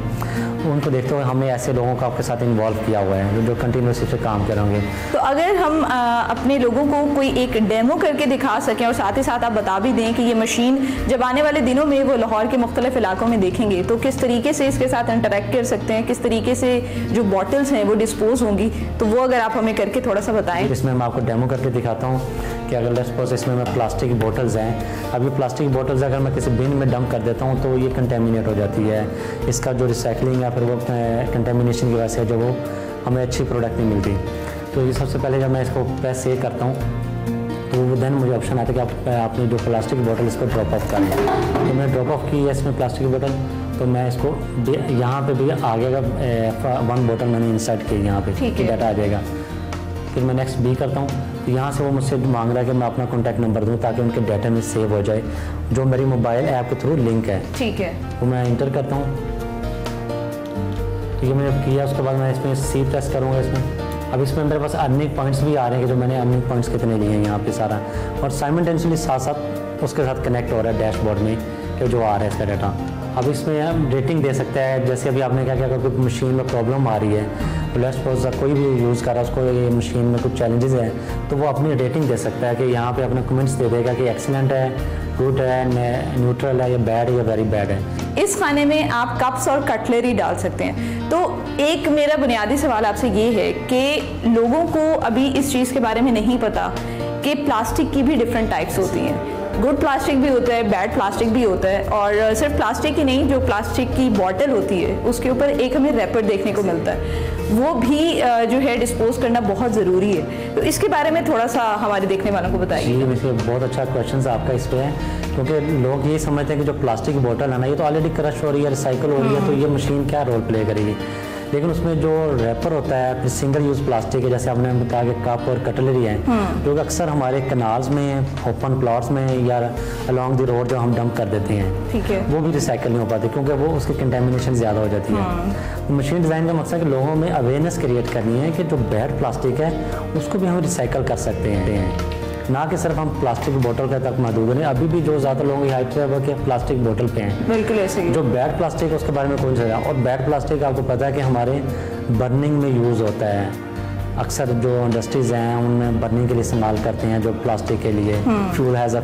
उनको देखते हुए हमने ऐसे लोगों को आपके साथ इन्वॉल्व किया हुआ है जो कंटिन्यूसली से काम करेंगे। तो अगर हम अपने लोगों को कोई एक डेमो करके दिखा सकें और साथ ही साथ आप बता भी दें कि ये मशीन जब आने वाले दिनों में वो लाहौर के मुख्तलिफ इलाकों में देखेंगे तो किस तरीके से इसके साथ इंटरेक्ट कर सकते हैं, किस तरीके से जो बॉटल्स हैं वो डिस्पोज होंगी, तो वो अगर आप हमें करके थोड़ा सा बताएं। इसमें मैं आपको डेमो करके दिखाता हूँ कि अगर लेट्स सपोज इसमें मैं प्लास्टिक की बोटल्स हैं, अभी प्लास्टिक बोटल्स अगर मैं किसी बिन में डंप कर देता हूँ तो ये कंटेमिनेट हो जाती है, इसका जो रिसाइकलिंग या फिर वो कंटेमिनेशन की वजह से जो वो हमें अच्छी प्रोडक्ट नहीं मिलती। तो ये सबसे पहले जब मैं इसको प्रेस से करता हूँ तो देन मुझे ऑप्शन आता है कि आपने जो प्लास्टिक की बोतल इसको ड्रॉप ऑफ करें। तो मैंने ड्रॉप ऑफ की है इसमें प्लास्टिक की बोतल, तो मैं इसको यहाँ पे भी आगे का 1 बोतल मैंने इंसर्ट की यहाँ पे डाटा आ जाएगा। फिर मैं नेक्स्ट B करता हूँ तो यहाँ से वो मुझसे मांग रहा है कि मैं अपना कॉन्टैक्ट नंबर दूँ ताकि उनके डाटा में सेव हो जाए जो मेरी मोबाइल ऐप के थ्रू लिंक है। ठीक है। वो मैं इंटर करता हूँ, तो ये मैंने किया। उसके बाद मैं इसमें C प्रेस करूँगा इसमें। अब इसमें मेरे पास अर्निंग पॉइंट्स भी आ रहे हैं कि जो मैंने अर्निंग पॉइंट्स कितने लिए हैं यहाँ पे सारा, और साइमल्टेनियसली साथ साथ उसके साथ कनेक्ट हो रहा है डैशबोर्ड में कि जो आ रहा है इसका डाटा। अब इसमें हम रेटिंग दे सकते हैं, जैसे अभी आपने कहा कि अगर कोई मशीन में प्रॉब्लम आ रही है, तो लेट्स सपोज कोई भी यूज़ कर रहा है, उसको ये मशीन में कुछ चैलेंजेस हैं, तो वो अपनी रेटिंग दे सकता है कि यहाँ पे अपने कमेंट्स दे देगा कि एक्सीलेंट है, गुड है, न्यूट्रल है, या बैड है, या वेरी बैड है। इस खाने में आप कप्स और कटलरी डाल सकते हैं। तो एक मेरा बुनियादी सवाल आपसे ये है कि लोगों को अभी इस चीज़ के बारे में नहीं पता कि प्लास्टिक की भी डिफरेंट टाइप्स होती हैं। गुड प्लास्टिक भी होता है, बैड प्लास्टिक भी होता है, और सिर्फ प्लास्टिक ही नहीं, जो प्लास्टिक की बॉटल होती है उसके ऊपर एक हमें रैपर देखने को मिलता है, वो भी जो है डिस्पोज करना बहुत ज़रूरी है। तो इसके बारे में थोड़ा सा हमारे देखने वालों को बताइए। जी, वैसे बहुत अच्छा क्वेश्चन आपका इस पर है, क्योंकि लोग ये समझते हैं कि जो प्लास्टिक की बोतल है ना, ये तो ऑलरेडी क्रश हो रही है, रिसाइकल हो रही है, तो ये मशीन क्या रोल प्ले करेगी। लेकिन उसमें जो रैपर होता है, फिर सिंगल यूज़ प्लास्टिक है, जैसे आपने बताया कि कप और कटलरी है, जो अक्सर हमारे कनाल्स में, ओपन प्लॉट्स में या अलॉन्ग द रोड जो हम डंप कर देते हैं, ठीक है, वो भी रिसाइकल नहीं हो पाते, क्योंकि वो उसकी कंटेमिनेशन ज़्यादा हो जाती है। मशीन डिज़ाइन का मकसद है कि लोगों में अवेयरनेस क्रिएट करनी है कि जो बैड प्लास्टिक है उसको भी हम रिसाइकल कर सकते हैं, ना कि सिर्फ हम प्लास्टिक बोतल के तक महदूद हैं। अभी भी जो ज़्यादा लोगों की हाइट है वो कि प्लास्टिक बोतल पे हैं। बिल्कुल ऐसे ही। जो बैड प्लास्टिक है उसके बारे में कोई नहीं सोचा, और बैड प्लास्टिक आपको पता है कि हमारे बर्निंग में यूज़ होता है। अक्सर जो इंडस्ट्रीज़ हैं उनमें बर्निंग के लिए इस्तेमाल करते हैं जो प्लास्टिक के लिए, फ्यूल हैज़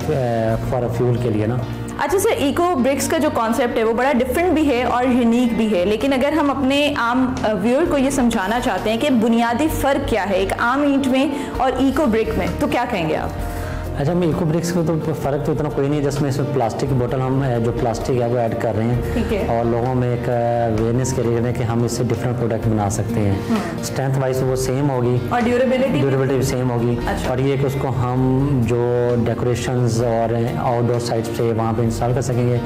फॉर फ्यूल के लिए ना। अच्छा सर, इको ब्रिक्स का जो कॉन्सेप्ट है वो बड़ा डिफरेंट भी है और यूनिक भी है, लेकिन अगर हम अपने आम व्यूअर को ये समझाना चाहते हैं कि बुनियादी फ़र्क क्या है एक आम ईंट में और इको ब्रिक में, तो क्या कहेंगे आप? अच्छा, मैं इको ब्रिक्स में तो फ़र्क तो इतना कोई नहीं है, जिसमें इसमें प्लास्टिक की बोतल हम जो प्लास्टिक है वो ऐड कर रहे हैं, ठीक है, और लोगों में एक अवेयरनेस के लिए कि हम इससे डिफरेंट प्रोडक्ट बना सकते हैं। स्ट्रेंथ वाइज वो सेम होगी और ड्यूरेबिलिटी भी सेम होगी। अच्छा। और ये कि उसको हम जो डेकोरेशंस और आउटडोर साइट्स पे वहाँ पे इंस्टॉल कर सकेंगे,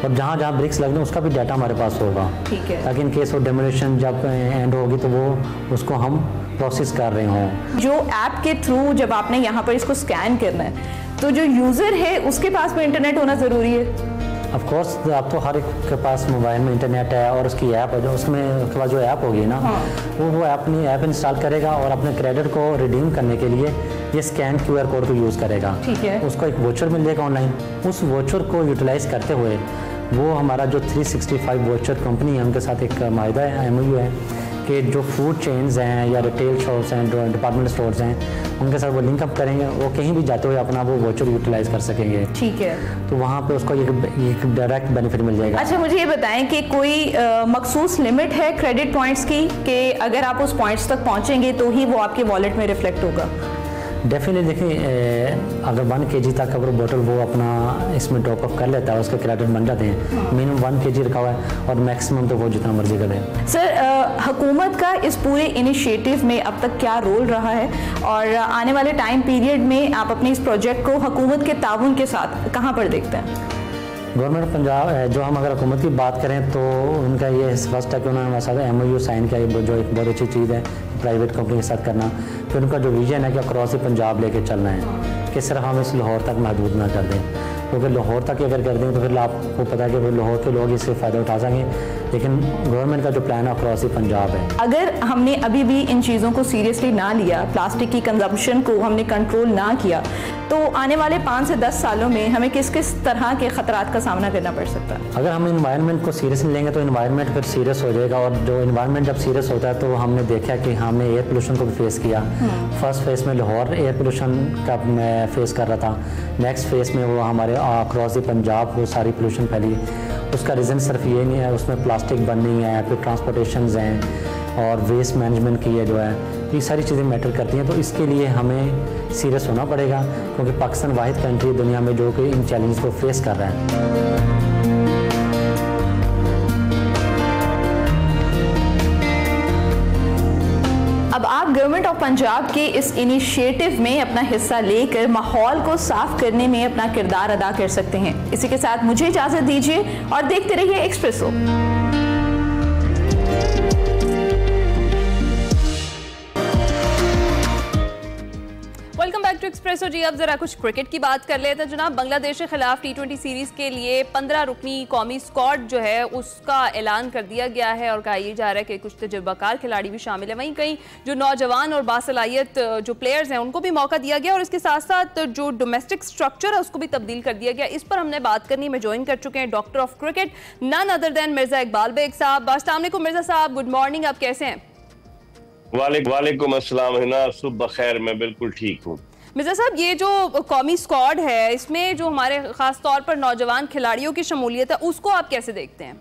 और जहाँ जहाँ ब्रिक्स लग रहे हैं उसका भी डाटा हमारे पास होगा, ठीक है, ताकि इन केस ऑफ डेमोलिशन जब एंड होगी तो वो उसको हम प्रोसेस कर रहे हों। जो ऐप के थ्रू जब आपने यहाँ पर इसको स्कैन करना है, तो जो यूज़र है उसके पास भी इंटरनेट होना ज़रूरी है? ऑफ कोर्स, अब तो हर एक के पास मोबाइल में इंटरनेट है, और उसकी ऐप है, जो उसमें उसके बाद जो ऐप होगी ना, वो अपनी ऐप इंस्टॉल करेगा और अपने क्रेडिट को रिडीम करने के लिए ये स्कैन QR कोड को यूज़ करेगा। ठीक है। उसको एक वोचर मिल जाएगा ऑनलाइन, उस वोचर को यूटिलाइज़ करते हुए वो हमारा जो 365 वोचर कंपनी है उनके साथ एक माहिदा है, MOU है, कि जो फूड चेन्स हैं या रिटेल शॉप्स हैं, जो डिपार्टमेंट स्टोर्स हैं, उनके साथ वो लिंक अप करेंगे, वो कहीं भी जाते हुए अपना वो वोचर यूटिलाइज कर सकेंगे। ठीक है, तो वहाँ पे उसको एक डायरेक्ट बेनिफिट मिल जाएगा। अच्छा, मुझे ये बताएं कि कोई मखसूस लिमिट है क्रेडिट पॉइंट्स की, कि अगर आप उस पॉइंट्स तक पहुँचेंगे तो ही वो आपके वॉलेट में रिफ्लेक्ट होगा? डेफिनेटली, देखिए अगर 1 kg तक अगर बोतल वो अपना इसमें टॉप अप कर लेता है, उसके क्रेडिट बन जाते हैं। मिनिमम 1 kg रखा हुआ है, और मैक्सिमम तो वो जितना मर्जी करे। सर, हुकूमत का इस पूरे इनिशिएटिव में अब तक क्या रोल रहा है, और आने वाले टाइम पीरियड में आप अपने इस प्रोजेक्ट को हुकूमत के ताउन के साथ कहाँ पर देखते हैं? गवर्नमेंट पंजाब, जो हम अगर हुकूमत की बात करें तो उनका ये फर्स्ट है कि उन्होंने हमारे साथ MOU साइन किया, जो एक बहुत अच्छी चीज़ है प्राइवेट कंपनी के साथ करना। फिर उनका जो विजन है कि अक्रॉस पंजाब लेके चलना है, कि सिर्फ हम इस लाहौर तक महदूद ना कर दें, क्योंकि लाहौर तक अगर कर दें तो फिर आपको पता है कि फिर लाहौर के लोग इससे फ़ायदा उठा सकें, लेकिन गवर्नमेंट का जो प्लान है अक्रॉस पंजाब है। अगर हमने अभी भी इन चीज़ों को सीरियसली ना लिया, प्लास्टिक की कंजम्पशन को हमने कंट्रोल ना किया, तो आने वाले 5 से 10 सालों में हमें किस किस तरह के खतरात का सामना करना पड़ सकता है? अगर हम इन्वायरमेंट को सीरियसली लेंगे तो इन्वायरमेंट फिर सीरियस हो जाएगा, और जो इन्वायरमेंट जब सीरियस होता है तो हमने देखा कि हमने एयर पोल्यूशन को भी फेस किया। फर्स्ट फेज में लाहौर एयर पोल्यूशन का फेस कर रहा था, नेक्स्ट फेज में वो हमारे अक्रॉस पंजाब वो सारी पोल्यूशन फैली। उसका रीज़न सिर्फ ये नहीं है, उसमें प्लास्टिक बर्निंग है, फिर ट्रांसपोर्टेशंस हैं, और वेस्ट मैनेजमेंट की है जो है, ये सारी चीज़ें मैटर करती हैं। तो इसके लिए हमें सीरियस होना पड़ेगा, क्योंकि पाकिस्तान वाहिद कंट्री दुनिया में जो कि इन चैलेंज को फेस कर रहा है। अब आप गवर्नमेंट ऑफ पंजाब के इस इनिशिएटिव में अपना हिस्सा लेकर माहौल को साफ करने में अपना किरदार अदा कर सकते हैं। इसी के साथ मुझे इजाज़त दीजिए और देखते रहिए Expresso. Welcome back to Expresso ji. अब जरा कुछ क्रिकेट की बात कर लेते हैं जनाब। बांग्लादेश के खिलाफ T20 सीरीज के लिए 15 रुकनी कौमी स्क्वाड जो है उसका ऐलान कर दिया गया है और कहा यह जा रहा है कि कुछ तजुर्बाकार खिलाड़ी भी शामिल है, वहीं कई जो नौजवान और बासलाहियत जो प्लेयर्स हैं उनको भी मौका दिया गया और इसके साथ साथ जो डोमेस्टिक स्ट्रक्चर है उसको भी तब्दील कर दिया गया। इस पर हमने बात करनी में ज्वाइन कर चुके हैं doctor of cricket none other than Mirza Iqbal Baig साहब। अस्सलाम वालेकुम मिर्जा साहब, गुड मॉर्निंग, आप कैसे हैं? वालेकुम अस्सलाम हिना, सुबह खैर, मैं बिल्कुल ठीक हूँ। मिर्जा साहब, ये जो कौमी स्क्वाड है इसमें जो हमारे खास तौर पर नौजवान खिलाड़ियों की शमूलियत है उसको आप कैसे देखते हैं?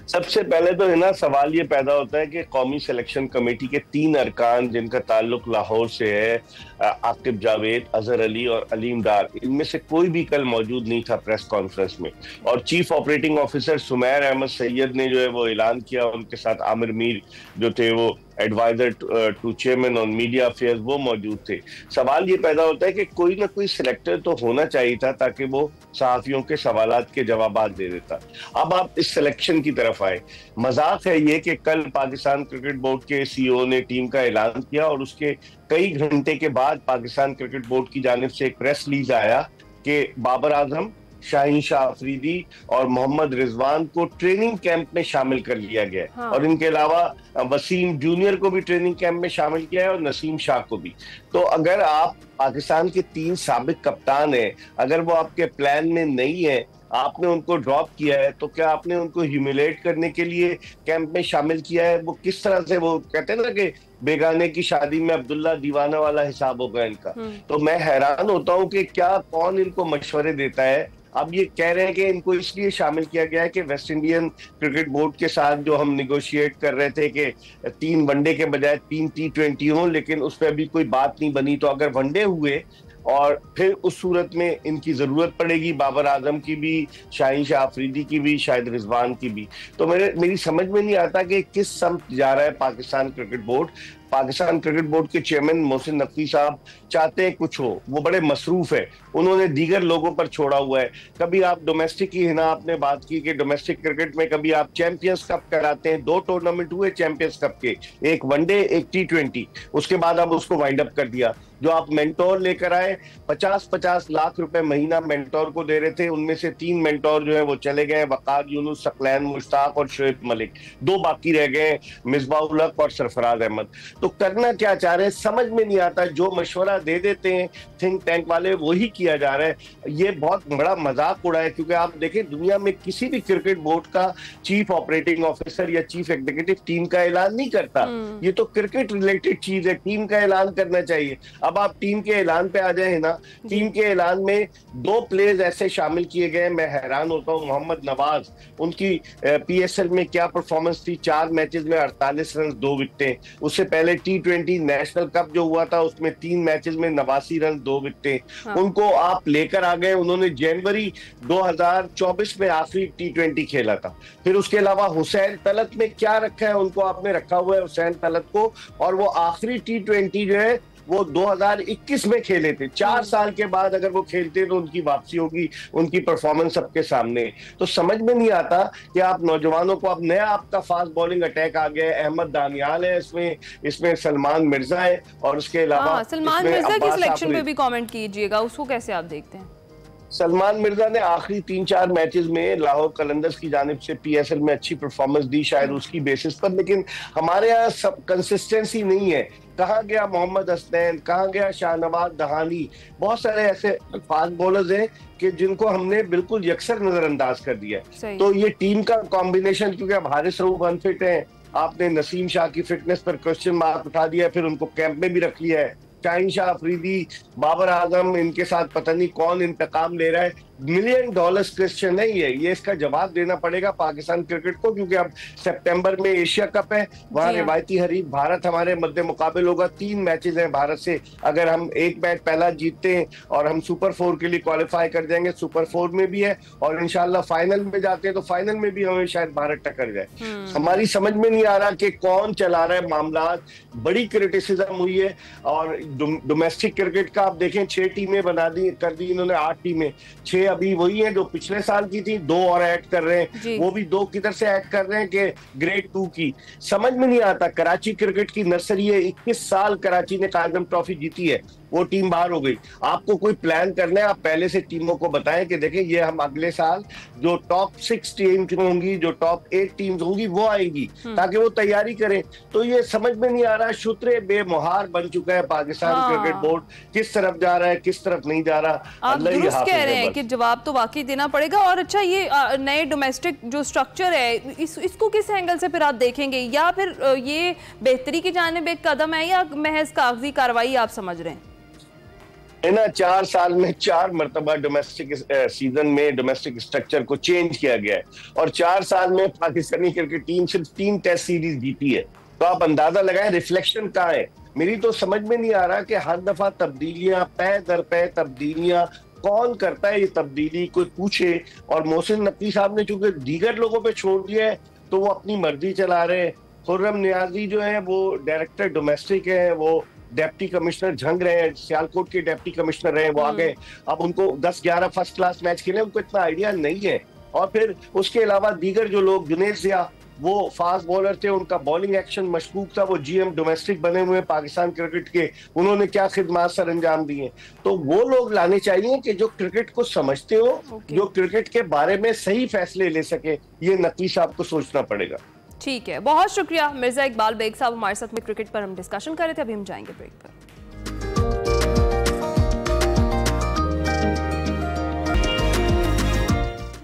सबसे पहले तो है ना सवाल ये पैदा होता है कि कौमी सिलेक्शन कमेटी के 3 अरकान जिनका ताल्लुक लाहौर से है, आकिब जावेद, अजहर अली और अलीम डार, इनमें से कोई भी कल मौजूद नहीं था प्रेस कॉन्फ्रेंस में। और chief operating officer Sumair Ahmed Syed ने जो है वो ऐलान किया, उनके साथ आमिर मीर जो थे वो advisor to chairman on media affairs वो मौजूद थे। सवाल ये पैदा होता है कि कोई ना कोई सिलेक्टर तो होना चाहिए था ताकि वो सहाफियों के सवालात के जवाब दे देता। अब आप इस सिलेक्शन की तरफ आए। मजाक है ये कि कल पाकिस्तान क्रिकेट बोर्ड के CEO ने टीम का ऐलान किया और उसके कई घंटे के बाद पाकिस्तान क्रिकेट बोर्ड की जानिब से एक प्रेस रिलीज आया कि बाबर आजम, शाहीन शाह अफरीदी और मोहम्मद रिजवान को ट्रेनिंग कैंप में शामिल कर लिया गया है। हाँ। और इनके अलावा वसीम जूनियर को भी ट्रेनिंग कैंप में शामिल किया है और नसीम शाह को भी। तो अगर आप पाकिस्तान के 3 साबिक कप्तान हैं, अगर वो आपके प्लान में नहीं है, आपने उनको ड्रॉप किया है, तो क्या आपने उनको ह्यूमिलेट करने के लिए कैंप में शामिल किया है? वो किस तरह से, वो कहते हैं ना कि बेगाने की शादी में अब्दुल्ला दीवाना वाला हिसाब होगा इनका। तो मैं हैरान होता हूँ कि क्या कौन इनको मशवरे देता है। अब ये कह रहे हैं कि इनको इसलिए शामिल किया गया है कि वेस्ट इंडियन क्रिकेट बोर्ड के साथ जो हम निगोशिएट कर रहे थे कि 3 वनडे के बजाय 3 T20 हों, लेकिन उस पर अभी कोई बात नहीं बनी। तो अगर वनडे हुए और फिर उस सूरत में इनकी जरूरत पड़ेगी बाबर आजम की भी, शाहीन शाह अफरीदी की भी, शायद रिजवान की भी। तो मेरी समझ में नहीं आता कि किस समत जा रहा है Pakistan cricket board. Pakistan cricket board के चेयरमैन मोहसिन नकवी साहब चाहते हैं कुछ हो, वो बड़े मसरूफ है, उन्होंने दीगर लोगों पर छोड़ा हुआ है। कभी आप डोमेस्टिक की है ना, आपने बात की कि डोमेस्टिक क्रिकेट में कभी आप चैंपियंस कप कराते हैं, 2 टूर्नामेंट हुए चैंपियंस कप के, एक वनडे एक T20, उसके बाद आप उसको वाइंड अप कर दिया। जो आप मेंटोर लेकर आए, 50-50 लाख रुपए महीना मेंटोर को दे रहे थे, उनमें से 3 मेंटोर जो है वो चले गए, वकार यूनुस, सकलैन मुश्ताक और शोएब मलिक, 2 बाकी रह गए, मिसबाहुल हक और सरफराज अहमद। तो करना क्या चाह रहे हैं समझ में नहीं आता। जो मशवरा दे देते हैं थिंक टैंक वाले वही किया जा रहा है। ये बहुत बड़ा मजाक उड़ा है, क्योंकि आप देखें दुनिया में किसी भी क्रिकेट बोर्ड का चीफ ऑपरेटिंग ऑफिसर या चीफ एग्जीक्यूटिव टीम का ऐलान नहीं करता। ये तो क्रिकेट रिलेटेड चीज है, टीम का ऐलान करना चाहिए। अब आप टीम के ऐलान पे आ जाए ना, टीम के ऐलान में 2 प्लेयर्स ऐसे शामिल किए गए, मैं हैरान होता हूँ। मोहम्मद नवाज, उनकी PSL में क्या परफॉर्मेंस थी, 4 मैचेस में 48 रन 2 विकेटें। उससे पहले T20 नेशनल कप जो हुआ था उसमें 3 मैचेस में 89 रन 2 विकेटें। हाँ। उनको आप लेकर आ गए। उन्होंने जनवरी 2024 में आखिरी T20 खेला था। फिर उसके अलावा हुसैन तलत में क्या रखा है, उनको आपने रखा हुआ है हुसैन तलत को, और वो आखिरी T20 जो है वो 2021 में खेले थे। 4 साल के बाद अगर वो खेलते तो उनकी वापसी होगी, उनकी परफॉर्मेंस सबके सामने। तो समझ में नहीं आता कि आप नौजवानों को, अब नया आपका फास्ट बॉलिंग अटैक आ गया है, अहमद दानियाल है इसमें सलमान मिर्जा है, और उसके अलावा सलमान मिर्जा की सिलेक्शन पे भी कमेंट कीजिएगा, उसको कैसे आप देखते हैं? सलमान मिर्जा ने आखिरी 3-4 मैचेस में लाहौर कलंदर्स की जानिब से PSL में अच्छी परफॉर्मेंस दी, शायद उसकी बेसिस पर, लेकिन हमारे यहाँ सब कंसिस्टेंसी नहीं है। कहाँ गया मोहम्मद हसनैन, कहाँ गया शाहनवाज दहानी? बहुत सारे ऐसे फास्ट बॉलर्स हैं कि जिनको हमने बिल्कुल यकसर नजरअंदाज कर दिया है। तो ये टीम का कॉम्बिनेशन, क्योंकि अब हारिस रऊफ अनफिट है, आपने नसीम शाह की फिटनेस पर क्वेश्चन मार्क उठा दिया, फिर उनको कैंप में भी रख लिया है। शाहीन शाह अफरीदी, बाबर आजम, इनके साथ पता नहीं कौन इंतकाम ले रहा है। $1 मिलियन क्वेश्चन है ये इसका जवाब देना पड़ेगा पाकिस्तान क्रिकेट को, क्योंकि अब सितंबर में एशिया कप है, वहाँ रिवायती हरीफ भारत हमारे मद्दे मुकाबिल होगा। 3 मैचेस हैं भारत से, अगर हम एक मैच पहला जीतते हैं और हम सुपर 4 के लिए क्वालिफाई कर जाएंगे, सुपर 4 में भी है, और इंशाल्लाह फाइनल में जाते हैं तो फाइनल में भी हमें शायद भारत टक्कर जाए। हमारी समझ में नहीं आ रहा कि कौन चला रहा है मामला। बड़ी क्रिटिसिज्म हुई है, और डोमेस्टिक क्रिकेट का आप देखें 6 टीमें बना दी कर दी इन्होंने, 8 टीमें, 6 6 अभी वही है जो पिछले साल की थी, 2 और ऐड कर रहे हैं, वो भी 2 किधर से ऐड कर रहे हैं कि ग्रेड 2 की। समझ में नहीं आता। कराची क्रिकेट की नर्सरी है, 21 साल कराची ने कायदम ट्रॉफी जीती है, वो टीम बाहर हो गई। आपको कोई प्लान करना है, आप पहले से टीमों को बताएं कि देखें ये हम अगले साल जो टॉप 6 टीम होंगी, जो टॉप 8 टीम्स होंगी वो आएंगी, ताकि वो तैयारी करें। तो ये समझ में नहीं आ रहा, शुत्रे बेमुहार बन चुका है पाकिस्तान क्रिकेट बोर्ड, किस तरफ जा रहा है किस तरफ नहीं जा रहा। आप दुरुस्त कह रहे हैं कि जवाब तो वाकई देना पड़ेगा। और अच्छा, ये नए डोमेस्टिक जो स्ट्रक्चर है इसको किस एंगल से फिर आप देखेंगे, या फिर ये बेहतरी की जानिब एक कदम है या महज कागजी कार्रवाई आप समझ रहे हैं? 4 साल में 4 मरतबा डोमेस्टिक सीजन में डोमेस्टिक स्ट्रक्चर को चेंज किया गया है, और 4 साल में पाकिस्तानी क्रिकेट टीम सिर्फ 3 टेस्ट सीरीज जीती है। तो आप अंदाजा लगाएं रिफ्लेक्शन कहाँ है। मेरी तो समझ में नहीं आ रहा कि हर दफा तब्दीलियां, पै दर पै तब्दीलियां, कौन करता है ये तब्दीली, कोई पूछे। और मोहसिन नकवी साहब ने चूंकि दीगर लोगों पे छोड़ दिया है तो वो अपनी मर्जी चला रहे हैं। खुर्रम नियाजी जो है वो डायरेक्टर डोमेस्टिक है, वो डेप्टी कमिश्नर झंग रहे हैं, सियालकोट के डेप्टी कमिश्नर रहे, वो आ गए। अब उनको 10-11 फर्स्ट क्लास मैच खेले, उनको इतना आइडिया नहीं है। और फिर उसके अलावा दीगर जो लोग, जुनेद ज़िया वो फास्ट बॉलर थे, उनका बॉलिंग एक्शन मशकूक था, वो GM डोमेस्टिक बने हुए पाकिस्तान क्रिकेट के, उन्होंने क्या खिदमात सर अंजाम दी हैं। तो वो लोग लाने चाहिए कि जो क्रिकेट को समझते हो, जो क्रिकेट के बारे में सही फैसले ले सके। ये नकवी साहब को सोचना पड़ेगा। ठीक है, बहुत शुक्रिया मिर्जा इकबाल बेग साहब, हमारे साथ में क्रिकेट पर हम डिस्कशन कर रहे थे। अभी हम जाएंगे ब्रेक पर।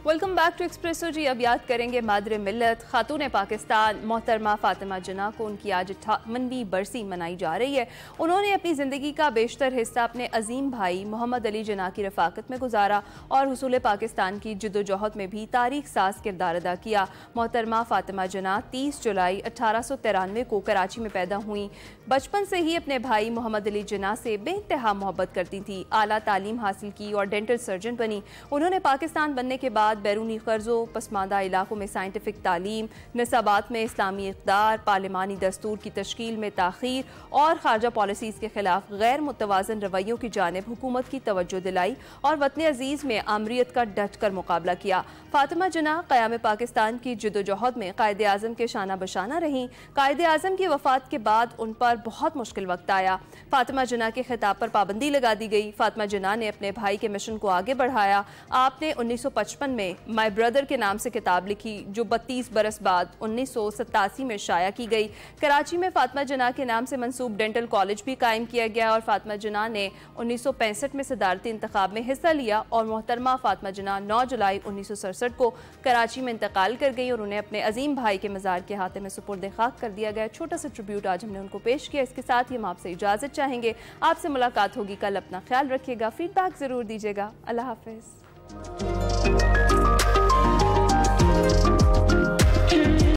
Welcome back to Expresso ji. अब याद करेंगे मादरे मिल्लत खातून पाकिस्तान मोहतरमा फातिमा जिन्ना को। उनकी आज 58वीं बरसी मनाई जा रही है। उन्होंने अपनी ज़िंदगी का बेशतर हिस्सा अपने अजीम भाई मोहम्मद अली जिन्ना की रफ़ाकत में गुजारा और हुसूल पाकिस्तान की जद्दोजहद में भी तारीख साज किरदार अदा किया। मोहतरमा फातिमा जिन्ना 30 जुलाई 1893 को कराची में पैदा हुई। बचपन से ही अपने भाई मोहम्मद अली जिन्ना से बेइंतहा मोहब्बत करती थी। आला तालीम हासिल की और डेंटल सर्जन बनी। उन्होंने पाकिस्तान बनने के बाद बैरूनी कर्जों, पसमानदा इलाकों में साइंटिफिक तालीम, निसाबात में इस्लामी इक़दार, पार्लिमानी दस्तूर की तश्कील में ताख़ीर और खारजा पॉलिसीज़ के खिलाफ गैर मुतवाज़न रवैयों की जानिब हुकूमत की तवज्जो दिलाई और वतन अजीज़ में आमरीत का डट कर मुकाबला किया। फातिमा जिन्ना क़याम पाकिस्तान की जद्दोजहद में कायदे आज़म के शाना बशाना रहीं। कायदे आज़म की वफ़ात के बाद उन पर बहुत मुश्किल वक्त आया। फातिमा जिन्ना के खिताब पर पाबंदी लगा दी गई। फातिमा जिन्ना ने अपने भाई के मिशन को आगे बढ़ाया। आपने 1955 में माई ब्रदर के नाम से किताब लिखी, जो 32 बरस बाद 1987 में शाया की गई। कराची में फातिमा जिन्ना के नाम से मंसूब डेंटल कॉलेज भी कायम किया गया और फातिमा जिन्ना ने 1965 में सदारती इंतखाब में हिस्सा लिया और मोहतरमा फातिमा जिन्ना 9 जुलाई 1967 को कराची में इंतकाल कर गई और उन्हें अपने अजीम भाई के मज़ार के हाथे में सुपुर्द खाक कर दिया गया। छोटा सा ट्रिब्यूट आज हमने उनको पेश किया। इसके साथ ही हम आपसे इजाज़त चाहेंगे। आपसे मुलाकात होगी कल। अपना ख्याल रखिएगा, फीडबैक ज़रूर दीजिएगा। अल्लाह हाफ़िज़।